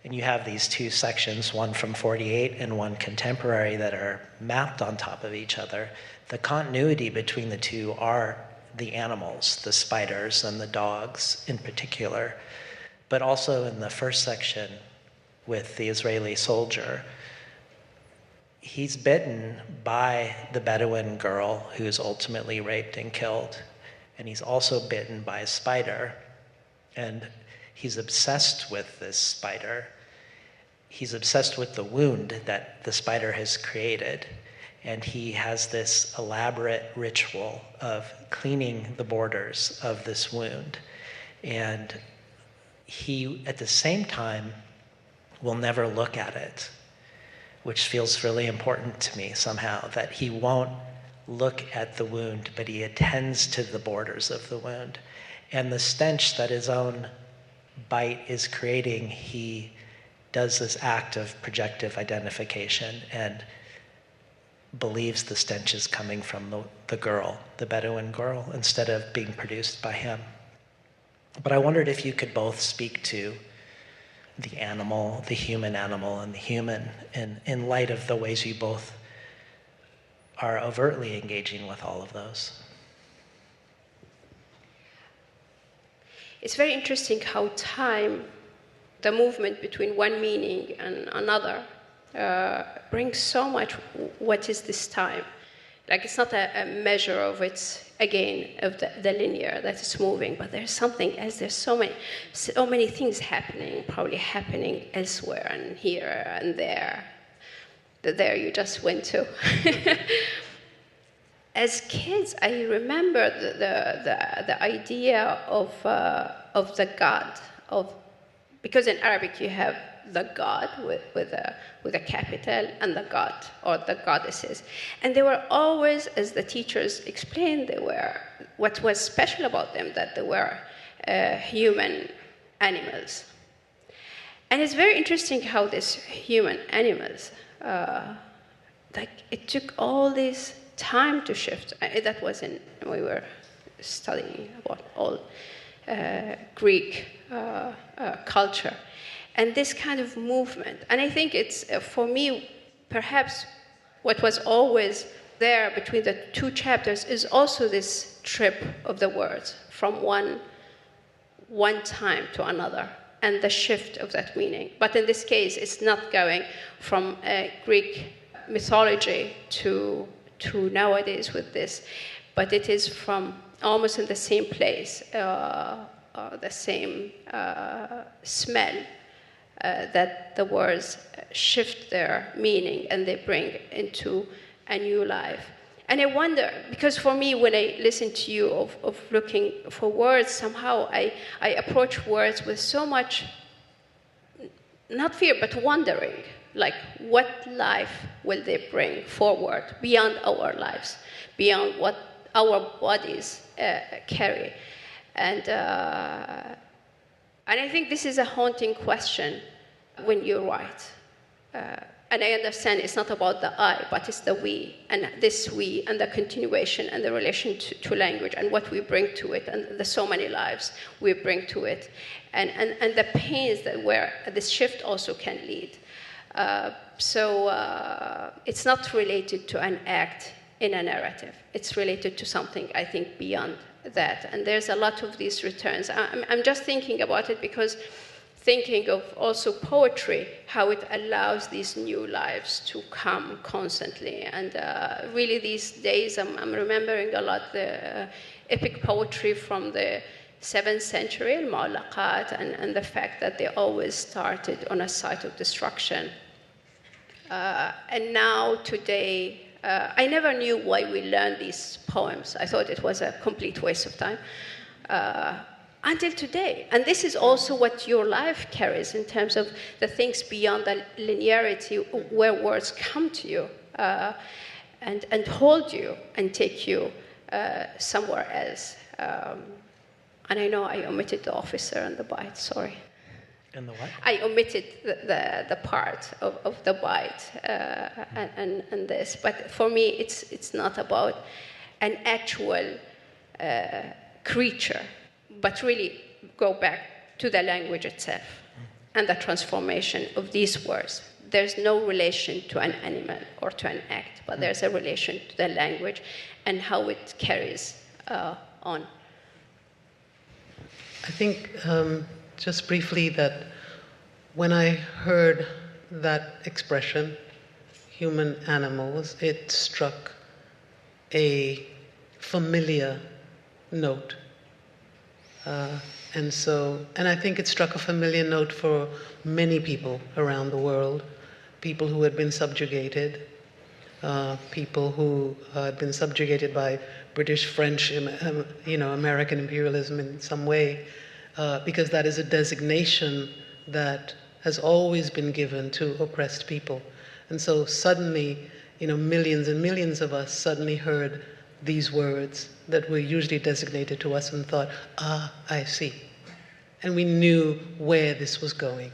Speaker 1: and you have these two sections, one from 48 and one contemporary, that are mapped on top of each other, the continuity between the two are the animals, the spiders and the dogs in particular, but also in the first section with the Israeli soldier, he's bitten by the Bedouin girl who's ultimately raped and killed. And he's also bitten by a spider, and he's obsessed with this spider. He's obsessed with the wound that the spider has created. And he has this elaborate ritual of cleaning the borders of this wound. And he, at the same time, will never look at it, which feels really important to me somehow, that he won't look at the wound, but he attends to the borders of the wound. And the stench that his own bite is creating, he does this act of projective identification and believes the stench is coming from the girl, the Bedouin girl, instead of being produced by him. But I wondered if you could both speak to the animal, the human animal, and the human in light of the ways you both are overtly engaging with all of those.
Speaker 4: It's very interesting how time, the movement between one meaning and another, brings so much. What is this time? Like, it's not a measure of its, again, of the linear that is moving, but there's something else. There's so many things happening, probably happening elsewhere and here and there. There you just went to. As kids, I remember the idea of the God, because in Arabic you have the God with a capital and the God or the goddesses, and they were always, as the teachers explained, what was special about them, that they were human animals. And it's very interesting how these human animals, it took all this time to shift. That was we were studying about all Greek culture, and this kind of movement. And I think it's, for me, perhaps what was always there between the two chapters is also this trip of the words from one time to another, and the shift of that meaning. But in this case, it's not going from Greek mythology to nowadays with this, but it is from almost in the same place, the same smell, that the words shift their meaning and they bring into a new life. And I wonder, because for me, when I listen to you of looking for words, somehow I approach words with so much, not fear, but wondering. Like, what life will they bring forward beyond our lives, beyond what our bodies carry? And I think this is a haunting question when you write. And I understand it's not about the I, but it's the we, and this we, and the continuation, and the relation to language, and what we bring to it, and the so many lives we bring to it, and the pains that where this shift also can lead. So it's not related to an act in a narrative. It's related to something, I think, beyond that. And there's a lot of these returns. I'm just thinking about it because thinking of also poetry, how it allows these new lives to come constantly. And really these days, I'm remembering a lot the epic poetry from the 7th century, al-Mu'allaqat, and the fact that they always started on a site of destruction. And now, today, I never knew why we learned these poems. I thought it was a complete waste of time. Until today. And this is also what your life carries in terms of the things beyond the linearity, where words come to you and hold you and take you somewhere else. And I know I omitted the officer and the bite, sorry.
Speaker 1: And the what?
Speaker 4: I omitted the part of the bite and this. But for me, it's not about an actual creature, but really go back to the language itself and the transformation of these words. There's no relation to an animal or to an act, but there's a relation to the language and how it carries on.
Speaker 3: I think, just briefly, that when I heard that expression, human animals, it struck a familiar note. And I think it struck a familiar note for many people around the world, people who had been subjugated, people who had been subjugated by British, French, American imperialism in some way, because that is a designation that has always been given to oppressed people. And so suddenly, millions and millions of us suddenly heard these words that were usually designated to us and thought, I see. And we knew where this was going.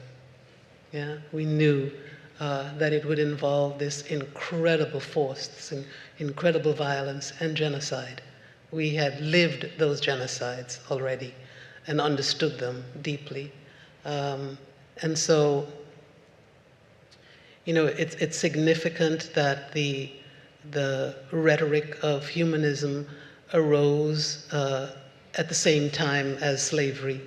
Speaker 3: Yeah, we knew that it would involve this incredible force, this incredible violence and genocide. We had lived those genocides already and understood them deeply. And so, it's significant that the rhetoric of humanism arose at the same time as slavery,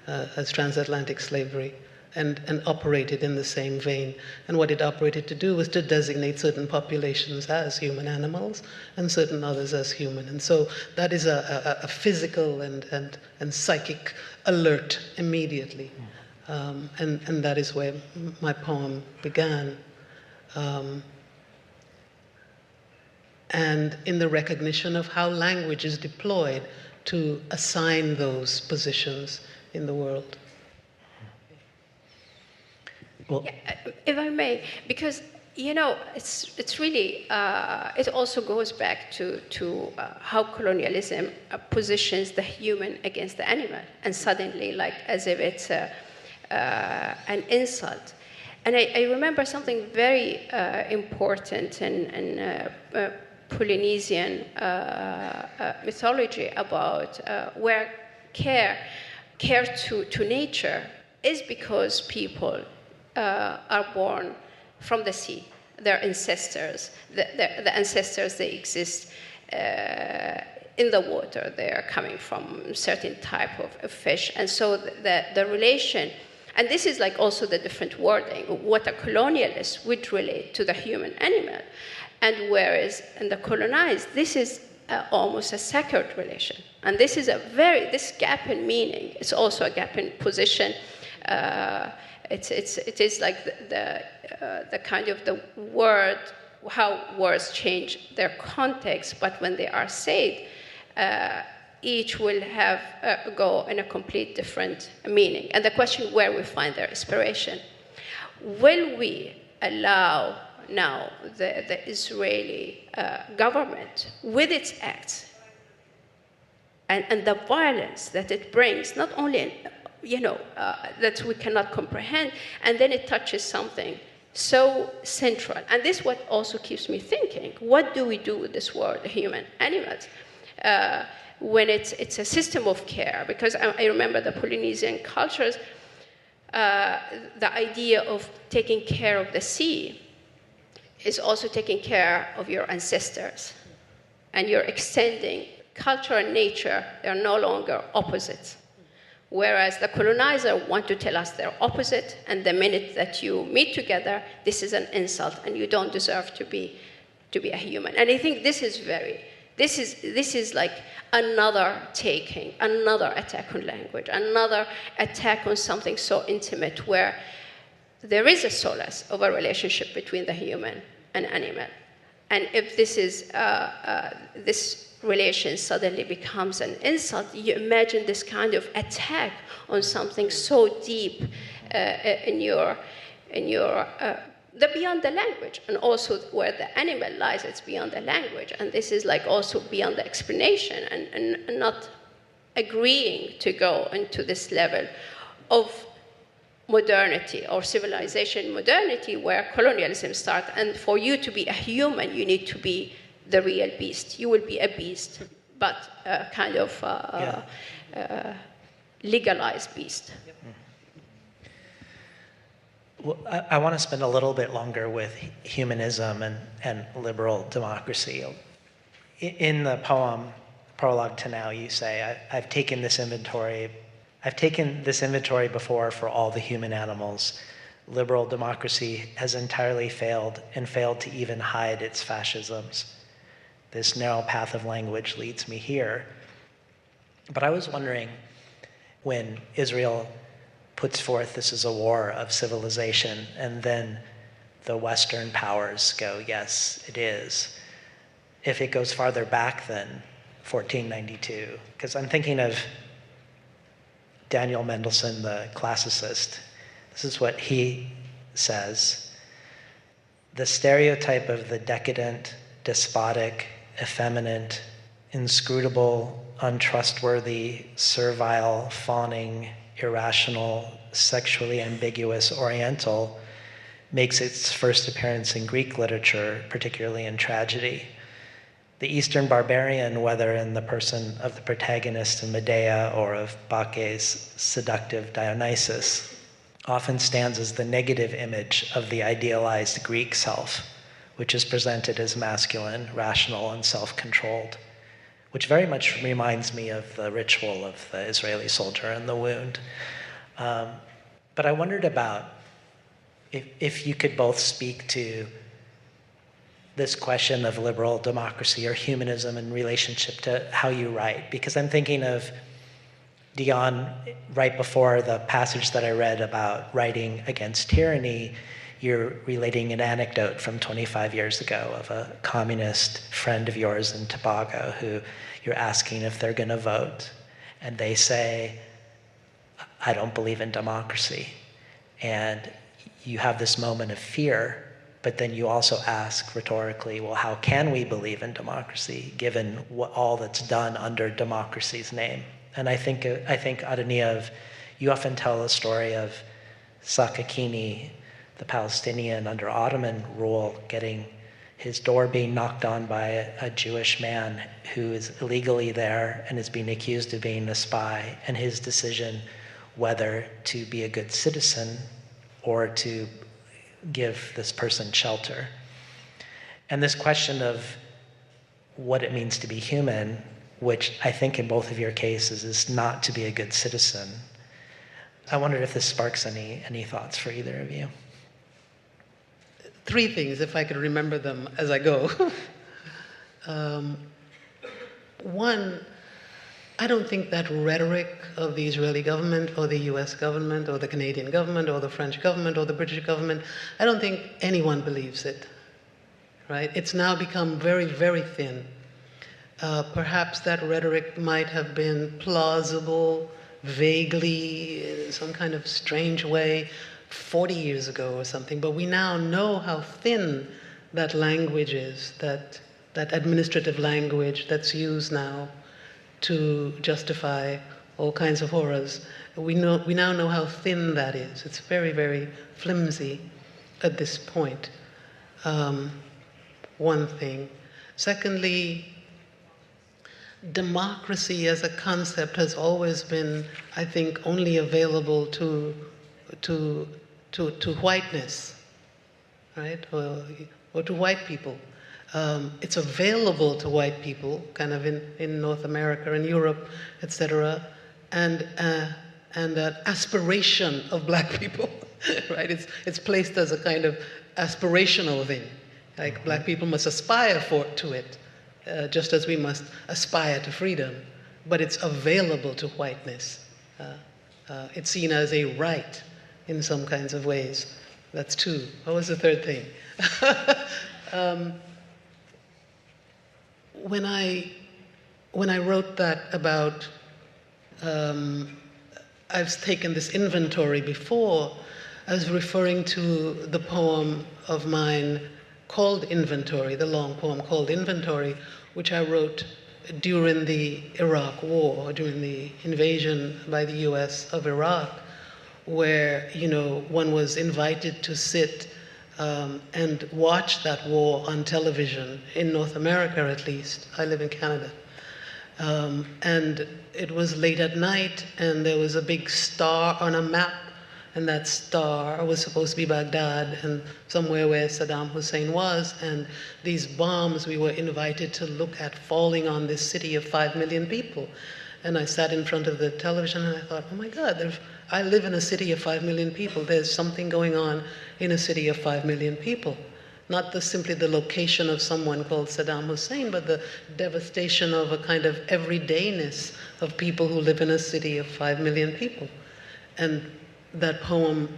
Speaker 3: as transatlantic slavery, and operated in the same vein. And what it operated to do was to designate certain populations as human animals and certain others as human. And so that is a physical and psychic alert immediately. And that is where my poem began. And in the recognition of how language is deployed to assign those positions in the world.
Speaker 1: Well,
Speaker 4: if I may, because it's really it also goes back to how colonialism positions the human against the animal, and suddenly, like as if it's an insult. And I remember something very important in Polynesian mythology about where care to nature is because people are born from the sea. Their ancestors, the ancestors, they exist in the water. They are coming from a certain type of fish. And so the relation, and this is like also the different wording, what a colonialist would relate to the human animal. And whereas in the colonized, this is almost a sacred relation. And this is this gap in meaning. It's also a gap in position. It is like the kind of the word, how words change their context, but when they are said, each will have go in a complete different meaning. And the question where we find their inspiration. Will we allow now the Israeli government, with its acts and the violence that it brings, not only that we cannot comprehend, and then it touches something so central. And this is what also keeps me thinking, what do we do with this world, the human animals, when it's a system of care? Because I remember the Polynesian cultures, the idea of taking care of the sea is also taking care of your ancestors. And you're extending culture and nature, they're no longer opposites. Whereas the colonizer want to tell us they're opposite, and the minute that you meet together, this is an insult, and you don't deserve to be a human. And I think this is like another taking, another attack on language, another attack on something so intimate, where there is a solace of a relationship between the human and animal. And if this is this relation suddenly becomes an insult, you imagine this kind of attack on something so deep in your the beyond the language, and also where the animal lies, it's beyond the language, and this is like also beyond the explanation, and not agreeing to go into this level of modernity or civilization modernity where colonialism starts. And for you to be a human, you need to be the real beast. You will be a beast, but a kind of legalized beast.
Speaker 1: Well, I want to spend a little bit longer with humanism and liberal democracy. In the poem, Prologue to Now, you say, I've taken this inventory before for all the human animals. Liberal democracy has entirely failed, and failed to even hide its fascisms. This narrow path of language leads me here. But I was wondering, when Israel puts forth this is a war of civilization, and then the Western powers go, yes, it is. If it goes farther back than 1492, because I'm thinking of Daniel Mendelssohn, the classicist. This is what he says: the stereotype of the decadent, despotic, effeminate, inscrutable, untrustworthy, servile, fawning, irrational, sexually ambiguous Oriental makes its first appearance in Greek literature, particularly in tragedy. The Eastern barbarian, whether in the person of the protagonist in Medea or of Bacche's seductive Dionysus, often stands as the negative image of the idealized Greek self, which is presented as masculine, rational, and self-controlled, which very much reminds me of the ritual of the Israeli soldier and the wound. But I wondered about if you could both speak to this question of liberal democracy or humanism in relationship to how you write, because I'm thinking of Dionne, right before the passage that I read about writing against tyranny, you're relating an anecdote from 25 years ago of a communist friend of yours in Tobago who you're asking if they're going to vote, and they say, I don't believe in democracy. And you have this moment of fear, but then you also ask rhetorically, well, how can we believe in democracy given all that's done under democracy's name? And I think Adania, you often tell a story of Sakakini, the Palestinian under Ottoman rule, getting his door being knocked on by a Jewish man who is illegally there and is being accused of being a spy, and his decision whether to be a good citizen or to give this person shelter. And this question of what it means to be human, which I think in both of your cases is not to be a good citizen. I wondered if this sparks any thoughts for either of you.
Speaker 3: Three things, if I could remember them as I go. One, I don't think that rhetoric of the Israeli government or the US government or the Canadian government or the French government or the British government, I don't think anyone believes it, right? It's now become very, very thin. Perhaps that rhetoric might have been plausible, vaguely, in some kind of strange way, 40 years ago or something, but we now know how thin that language is, that administrative language that's used now to justify all kinds of horrors. We now know how thin that is. It's very, very flimsy at this point. One thing. Secondly, democracy as a concept has always been, I think, only available to whiteness, right? Or to white people. It's available to white people, kind of in North America and Europe, etc., and an aspiration of black people, right? It's placed as a kind of aspirational thing, like black people must aspire to it, just as we must aspire to freedom, but it's available to whiteness. It's seen as a right in some kinds of ways, That's two. What was the third thing? When I wrote that about, I've taken this inventory before, I was referring to the poem of mine called Inventory, the long poem called Inventory, which I wrote during the Iraq War, during the invasion by the US of Iraq, where, one was invited to sit and watch that war on television, in North America at least. I live in Canada. And it was late at night, and there was a big star on a map, and that star was supposed to be Baghdad and somewhere where Saddam Hussein was, and these bombs we were invited to look at falling on this city of 5 million people. And I sat in front of the television and I thought, oh my God, I live in a city of 5 million people. There's something going on in a city of 5 million people. Not simply the location of someone called Saddam Hussein, but the devastation of a kind of everydayness of people who live in a city of 5 million people. And that poem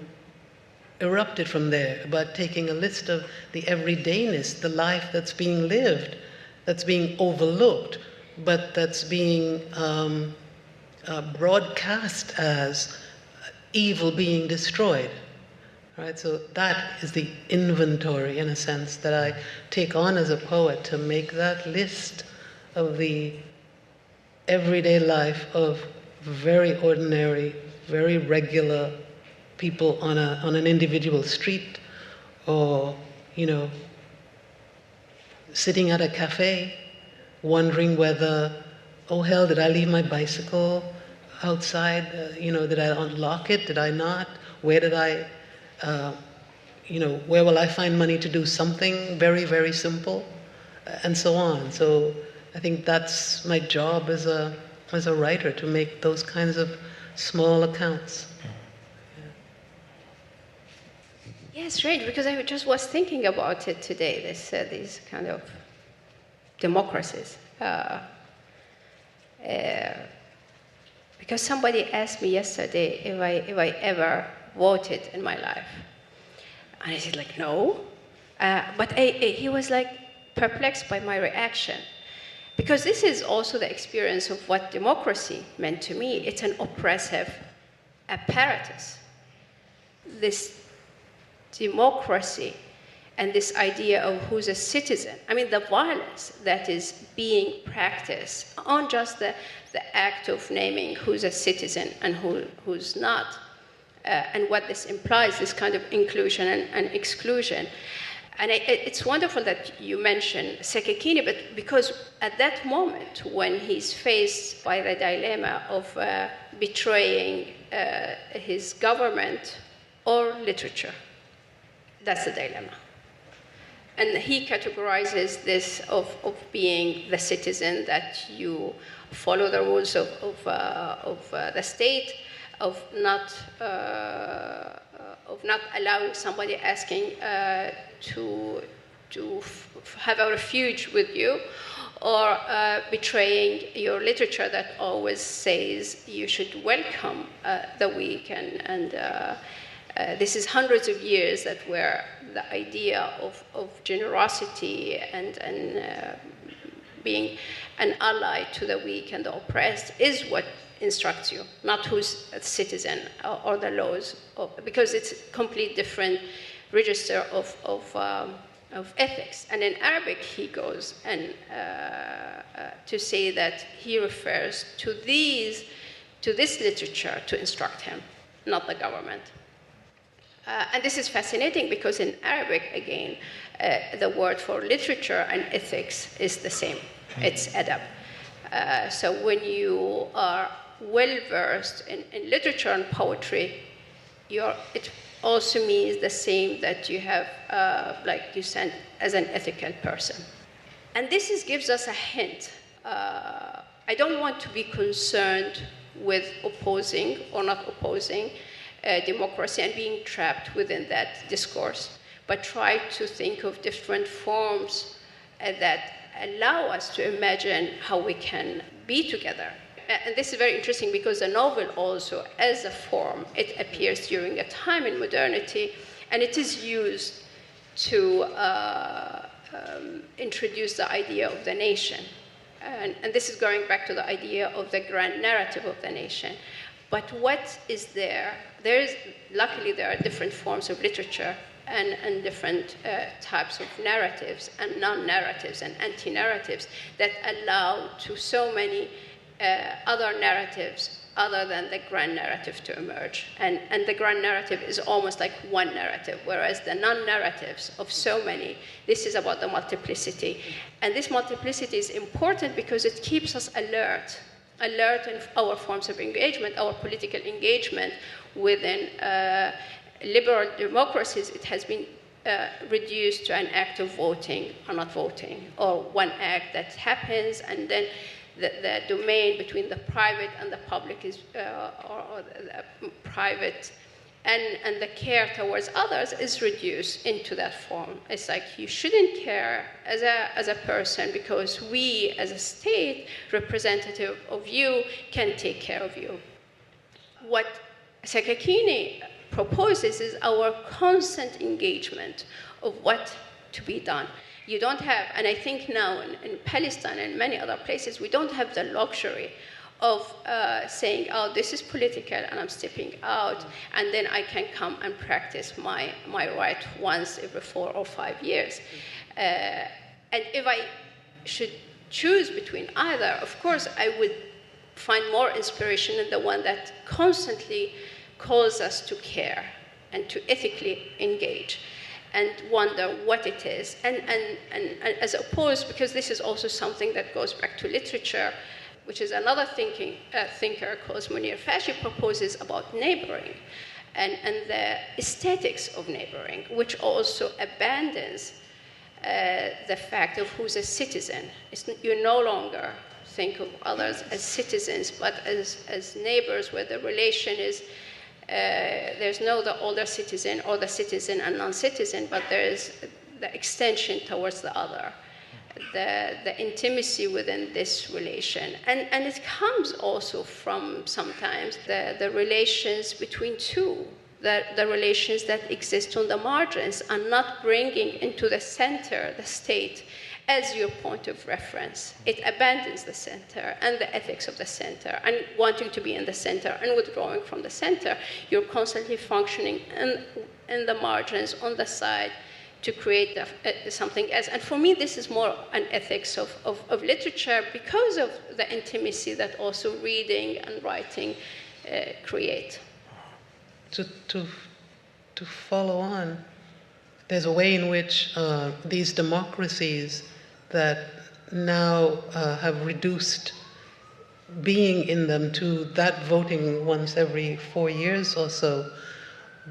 Speaker 3: erupted from there, about taking a list of the everydayness, the life that's being lived, that's being overlooked, but that's being broadcast as evil being destroyed. Right? So that is the inventory, in a sense, that I take on as a poet, to make that list of the everyday life of very ordinary, very regular people on an individual street, or, sitting at a cafe, wondering whether, oh hell, did I leave my bicycle outside? Did I unlock it? Did I not? Where did I, where will I find money to do something very, very simple? And so on. So I think that's my job as a writer, to make those kinds of small accounts.
Speaker 4: Yes, right, because I just was thinking about it today, these kind of democracies. Because somebody asked me yesterday if I ever voted in my life. And I said, no. But he was perplexed by my reaction. Because this is also the experience of what democracy meant to me. It's an oppressive apparatus. This democracy and this idea of who's a citizen. I mean, the violence that is being practiced on just the act of naming who's a citizen and who's not, and what this implies, this kind of inclusion and exclusion. And it's wonderful that you mentioned Sekekini, but because at that moment when he's faced by the dilemma of betraying his government or literature, that's the dilemma. And he categorizes this of being the citizen, that you follow the rules of the state, of not allowing somebody asking to have a refuge with you, or betraying your literature that always says you should welcome the weak. And this is hundreds of years that where the idea of generosity and being an ally to the weak and the oppressed is what instructs you, not who's a citizen or the laws, because it's a complete different register of ethics. And in Arabic, he goes and to say that he refers to this literature to instruct him, not the government. And this is fascinating because in Arabic, again, the word for literature and ethics is the same. It's adab. So when you are well-versed in literature and poetry, it also means the same that you have, like you said, as an ethical person. And this gives us a hint. I don't want to be concerned with opposing or not opposing democracy and being trapped within that discourse, but try to think of different forms that allow us to imagine how we can be together. And this is very interesting because the novel also, as a form, it appears during a time in modernity And it is used to introduce the idea of the nation. And this is going back to the idea of the grand narrative of the nation. But what is there? Luckily, there are different forms of literature and different types of narratives and non-narratives and anti-narratives that allow to so many other narratives other than the grand narrative to emerge. And the grand narrative is almost like one narrative, whereas the non-narratives of so many, this is about the multiplicity. And this multiplicity is important because it keeps us alert in our forms of engagement, our political engagement within liberal democracies. It has been reduced to an act of voting or not voting, or one act that happens, and then the domain between the private and the public is, or the private and the care towards others is reduced into that form. It's like you shouldn't care as a person because we as a state representative of you can take care of you. What Sakakini proposes is our constant engagement of what to be done. You don't have, and I think now in Palestine and many other places, we don't have the luxury of saying, oh, this is political and I'm stepping out, and then I can come and practice my right once every 4 or 5 years. And if I should choose between either, of course, I would find more inspiration in the one that constantly calls us to care and to ethically engage and wonder what it is. And as opposed, because this is also something that goes back to literature, which is another thinker called Munir Fashi proposes about neighboring and the aesthetics of neighboring, which also abandons the fact of who's a citizen. You no longer think of others as citizens, but as neighbors, where the relation is there's no the older citizen or the citizen and non-citizen, but there is the extension towards the other, the intimacy within this relation. And it comes also from sometimes the relations between two, the relations that exist on the margins, and not bringing into the center the state as your point of reference. It abandons the center and the ethics of the center, and wanting to be in the center and withdrawing from the center. You're constantly functioning in the margins, on the side, to create something else. And for me, this is more an ethics of literature because of the intimacy that also reading and writing create.
Speaker 3: To follow on, there's a way in which these democracies that now have reduced being in them to that voting once every 4 years or so,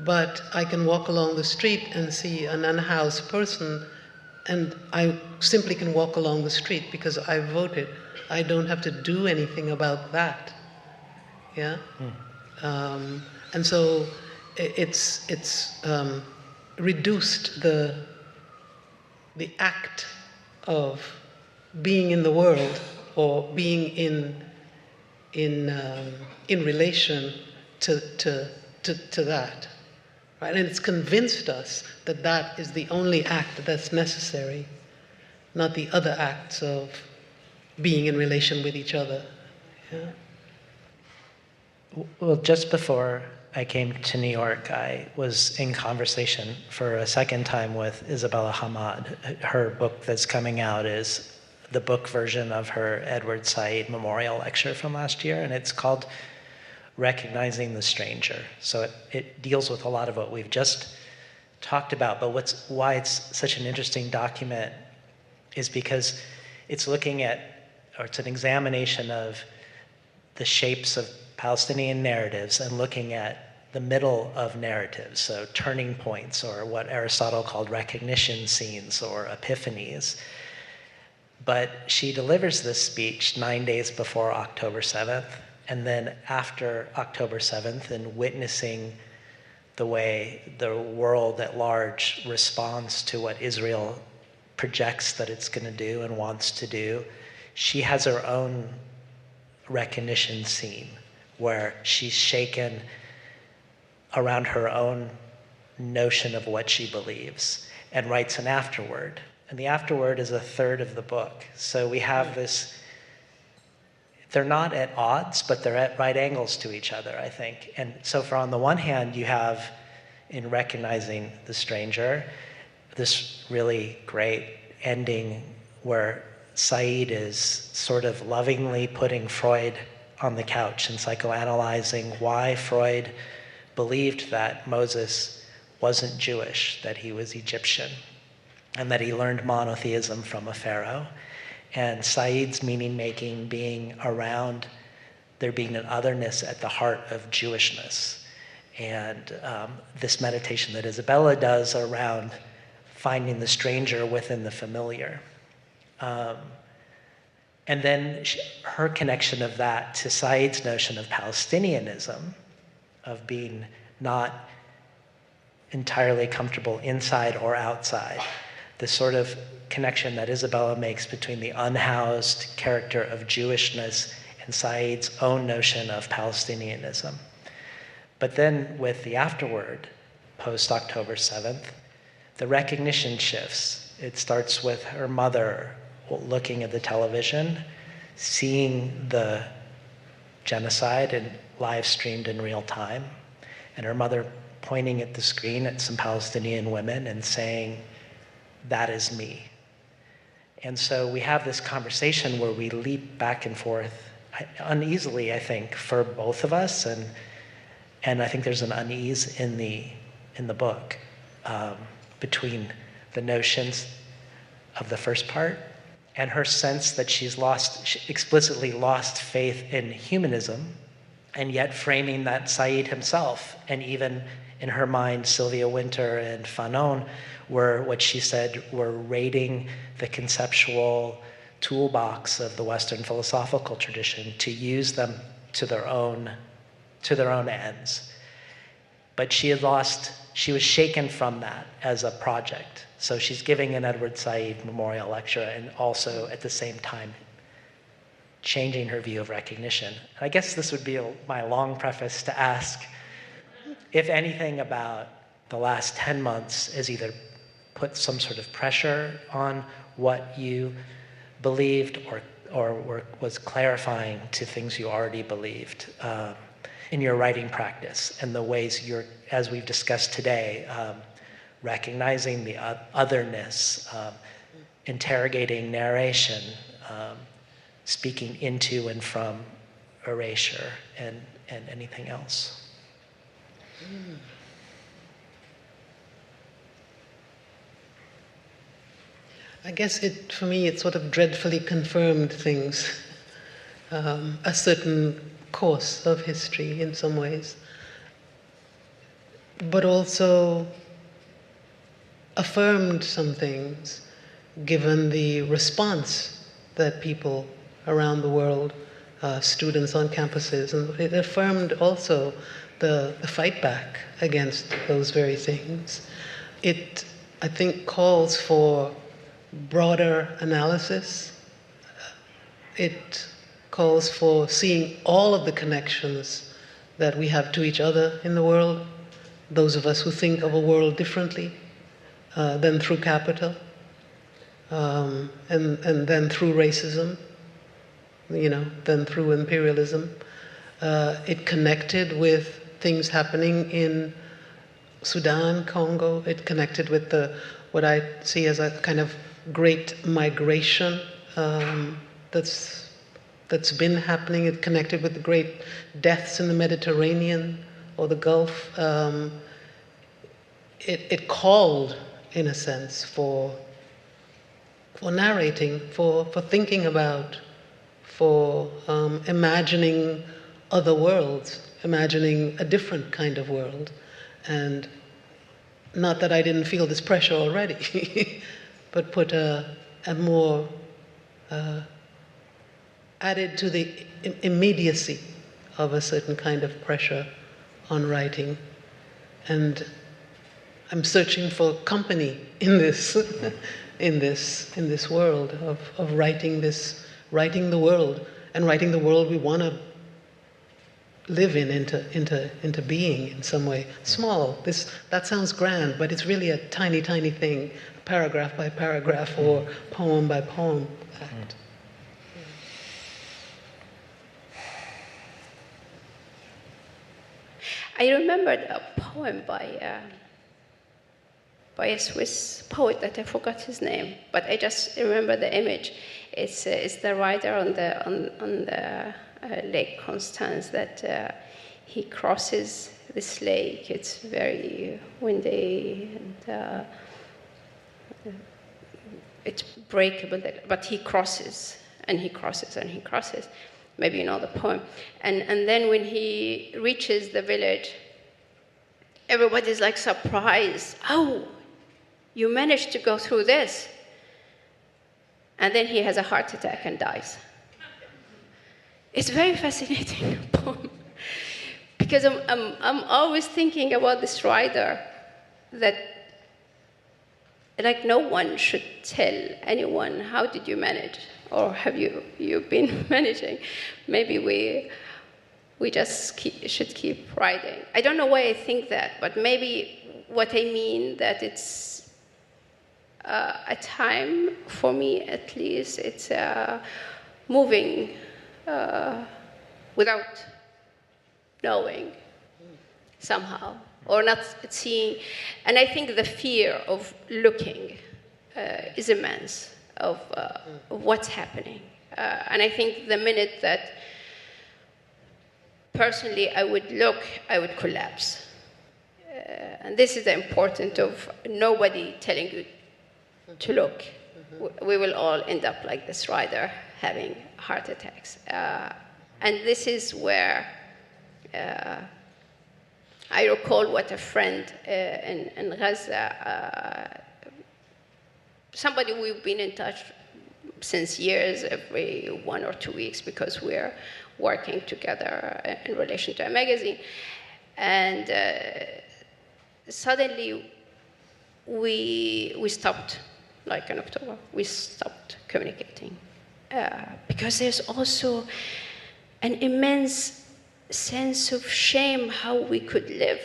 Speaker 3: but I can walk along the street and see an unhoused person, and I simply can walk along the street because I voted. I don't have to do anything about that. Yeah? And so it's reduced the act of being in the world or being in relation to that, right? And it's convinced us that that is the only act that's necessary, not the other acts of being in relation with each other. Yeah?
Speaker 1: Well, just before I came to New York, I was in conversation for a second time with Isabella Hamad. Her book that's coming out is the book version of her Edward Said memorial lecture from last year, and it's called Recognizing the Stranger. So it deals with a lot of what we've just talked about, but why it's such an interesting document is because it's looking at, or it's an examination of the shapes of Palestinian narratives and looking at the middle of narratives, so turning points, or what Aristotle called recognition scenes or epiphanies. But she delivers this speech 9 days before October 7th, and then after October 7th, and witnessing the way the world at large responds to what Israel projects that it's going to do and wants to do, she has her own recognition scene where she's shaken around her own notion of what she believes and writes an afterword. And the afterword is a third of the book. So we have this, they're not at odds, but they're at right angles to each other, I think. And so for on the one hand, you have, in recognizing the stranger, this really great ending where Said is sort of lovingly putting Freud on the couch and psychoanalyzing why Freud believed that Moses wasn't Jewish, that he was Egyptian, and that he learned monotheism from a pharaoh. And Said's meaning-making being around there being an otherness at the heart of Jewishness. And this meditation that Isabella does around finding the stranger within the familiar. And then her connection of that to Said's notion of Palestinianism, of being not entirely comfortable inside or outside. The sort of connection that Isabella makes between the unhoused character of Jewishness and Said's own notion of Palestinianism. But then with the afterword, post-October 7th, the recognition shifts. It starts with her mother looking at the television, seeing the genocide and live streamed in real time, and her mother pointing at the screen at some Palestinian women and saying, "That is me." And so we have this conversation where we leap back and forth uneasily, I think, for both of us, and I think there's an unease in the book between the notions of the first part and her sense that she explicitly lost faith in humanism, and yet framing that Said himself, and even in her mind, Sylvia Wynter and Fanon were, what she said, were raiding the conceptual toolbox of the Western philosophical tradition to use them to their own ends. But she was shaken from that as a project. So she's giving an Edward Said memorial lecture and also at the same time changing her view of recognition. And I guess this would be my long preface to ask if anything about the last 10 months has either put some sort of pressure on what you believed or was clarifying to things you already believed in your writing practice and the ways you're, as we've discussed today, recognizing the otherness, interrogating narration, speaking into and from erasure, and anything else.
Speaker 3: I guess for me, it sort of dreadfully confirmed things, a certain course of history in some ways, but also affirmed some things given the response that people around the world, students on campuses, and it affirmed also the fight back against those very things. It, I think, calls for broader analysis. It calls for seeing all of the connections that we have to each other in the world, those of us who think of a world differently than through capital, and then through racism, then through imperialism. It connected with things happening in Sudan, Congo. It connected with what I see as a kind of great migration that's been happening. It connected with the great deaths in the Mediterranean or the Gulf. It called, in a sense, for narrating, for thinking about, for imagining other worlds, imagining a different kind of world. And not that I didn't feel this pressure already, but put a more, added to the immediacy of a certain kind of pressure on writing. And I'm searching for company in this, in this world of writing the world, and writing the world we want to living into being in some way. Small. That sounds grand, but it's really a tiny, tiny thing, paragraph by paragraph or poem by poem act.
Speaker 4: I remembered a poem by a Swiss poet that I forgot his name, but I just remember the image. It's the rider on the Lake Constance that he crosses this lake. It's very windy and it's breakable, but he crosses and he crosses and he crosses. Maybe you know the poem. And then when he reaches the village, everybody's like surprised. Oh, you managed to go through this. And then he has a heart attack and dies. It's a very fascinating poem. Because I'm always thinking about this rider that, like, no one should tell anyone, how did you manage? Or have you been managing? Maybe we just should keep riding. I don't know why I think that, but maybe what I mean that it's a time, for me at least, it's moving without knowing somehow, or not seeing. And I think the fear of looking is immense, of what's happening. And I think the minute that personally I would look, I would collapse. And this is the importance of nobody telling you to look. We will all end up like this rider, having heart attacks. And this is where I recall what a friend in Gaza, somebody we've been in touch since years, every 1 or 2 weeks, because we're working together in relation to a magazine. And suddenly we stopped, like in October, we stopped communicating. Because there's also an immense sense of shame how we could live,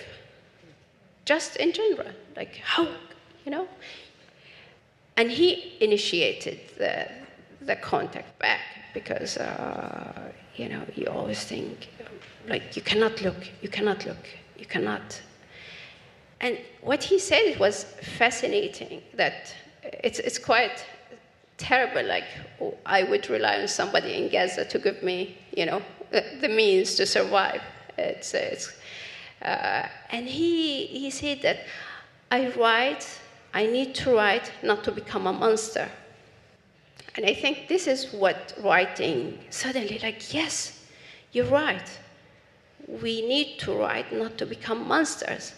Speaker 4: just in general, like how, you know? And he initiated the contact back because, you know, you always think, like, you cannot look, you cannot look, you cannot. And what he said was fascinating, that it's quite terrible, like, I would rely on somebody in Gaza to give me, you know, the means to survive. And he said that I need to write not to become a monster. And I think this is what writing suddenly, like, yes, you're right. We need to write not to become monsters.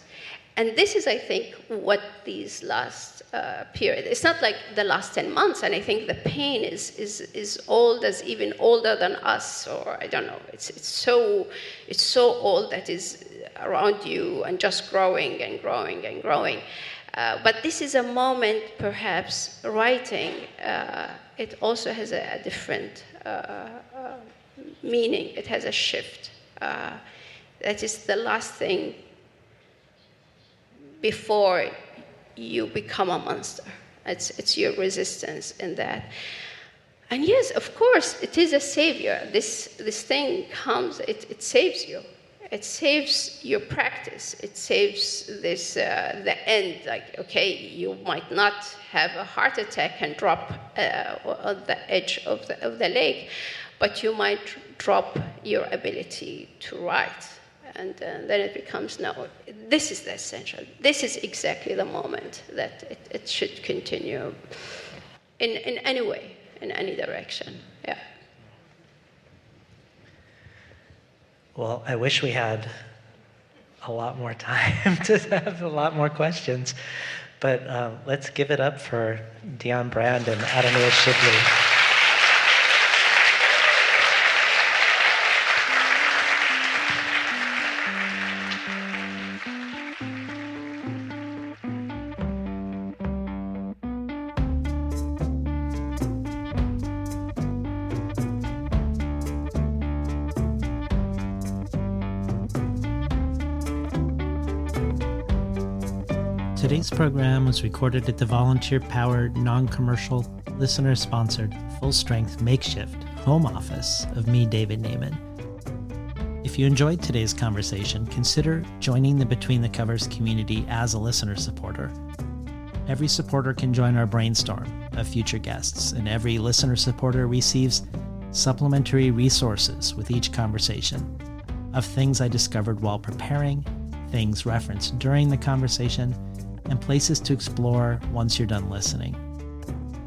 Speaker 4: And this is, I think, what these last period, it's not like the last 10 months, and I think the pain is old, as even older than us, or I don't know, it's so old that is around you and just growing and growing and growing. But this is a moment, perhaps, writing, it also has a different meaning. It has a shift. That is the last thing before you become a monster. It's your resistance in that. And yes, of course, it is a savior. This thing comes, it saves you. It saves your practice. It saves this, the end. Like, okay, you might not have a heart attack and drop on the edge of the lake, but you might drop your ability to write. And then it becomes, no, this is the essential. This is exactly the moment that it should continue in any way, in any direction. Yeah.
Speaker 1: Well, I wish we had a lot more time to have a lot more questions, but let's give it up for Dionne Brand and Adania Shibli. Today's program was recorded at the volunteer-powered, non-commercial, listener-sponsored, full-strength makeshift home office of me, David Naiman. If you enjoyed today's conversation, consider joining the Between the Covers community as a listener supporter. Every supporter can join our brainstorm of future guests, and every listener supporter receives supplementary resources with each conversation of things I discovered while preparing, things referenced during the conversation, and places to explore once you're done listening.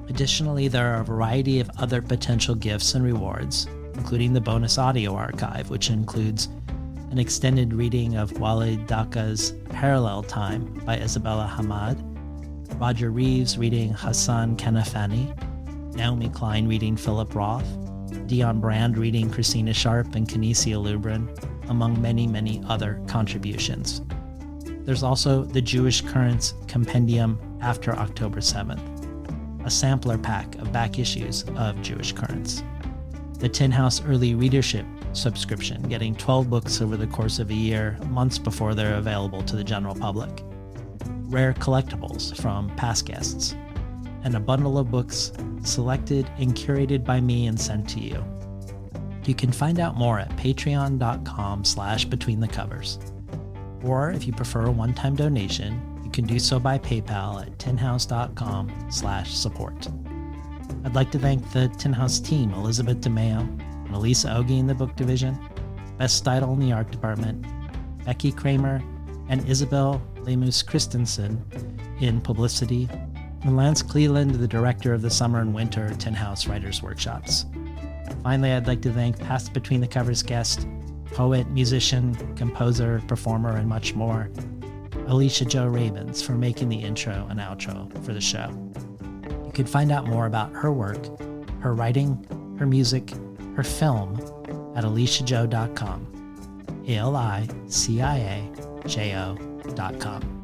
Speaker 1: Additionally, there are a variety of other potential gifts and rewards, including the bonus audio archive, which includes an extended reading of Walid Daka's Parallel Time by Isabella Hamad, Roger Reeves reading Hassan Kanafani, Naomi Klein reading Philip Roth, Dionne Brand reading Christina Sharp and Kinesia Lubrin, among many, many other contributions. There's also the Jewish Currents Compendium after October 7th, a sampler pack of back issues of Jewish Currents. The Tin House Early Readership subscription, getting 12 books over the course of a year, months before they're available to the general public. Rare collectibles from past guests, and a bundle of books selected and curated by me and sent to you. You can find out more at patreon.com/betweenthecovers. Or if you prefer a one-time donation, you can do so by PayPal at tinhouse.com/support. I'd like to thank the Tin House team, Elizabeth DeMeo and Elisa Ogie in the book division, Bess Steidel in the art department, Becky Kramer and Isabel Lemus Christensen in publicity, and Lance Cleland, the director of the Summer and Winter Tin House Writers Workshops. Finally, I'd like to thank past Between the Covers guest, poet, musician, composer, performer, and much more, Alicia Jo Ravens, for making the intro and outro for the show. You can find out more about her work, her writing, her music, her film at aliciajo.com, ALICIAJO.com.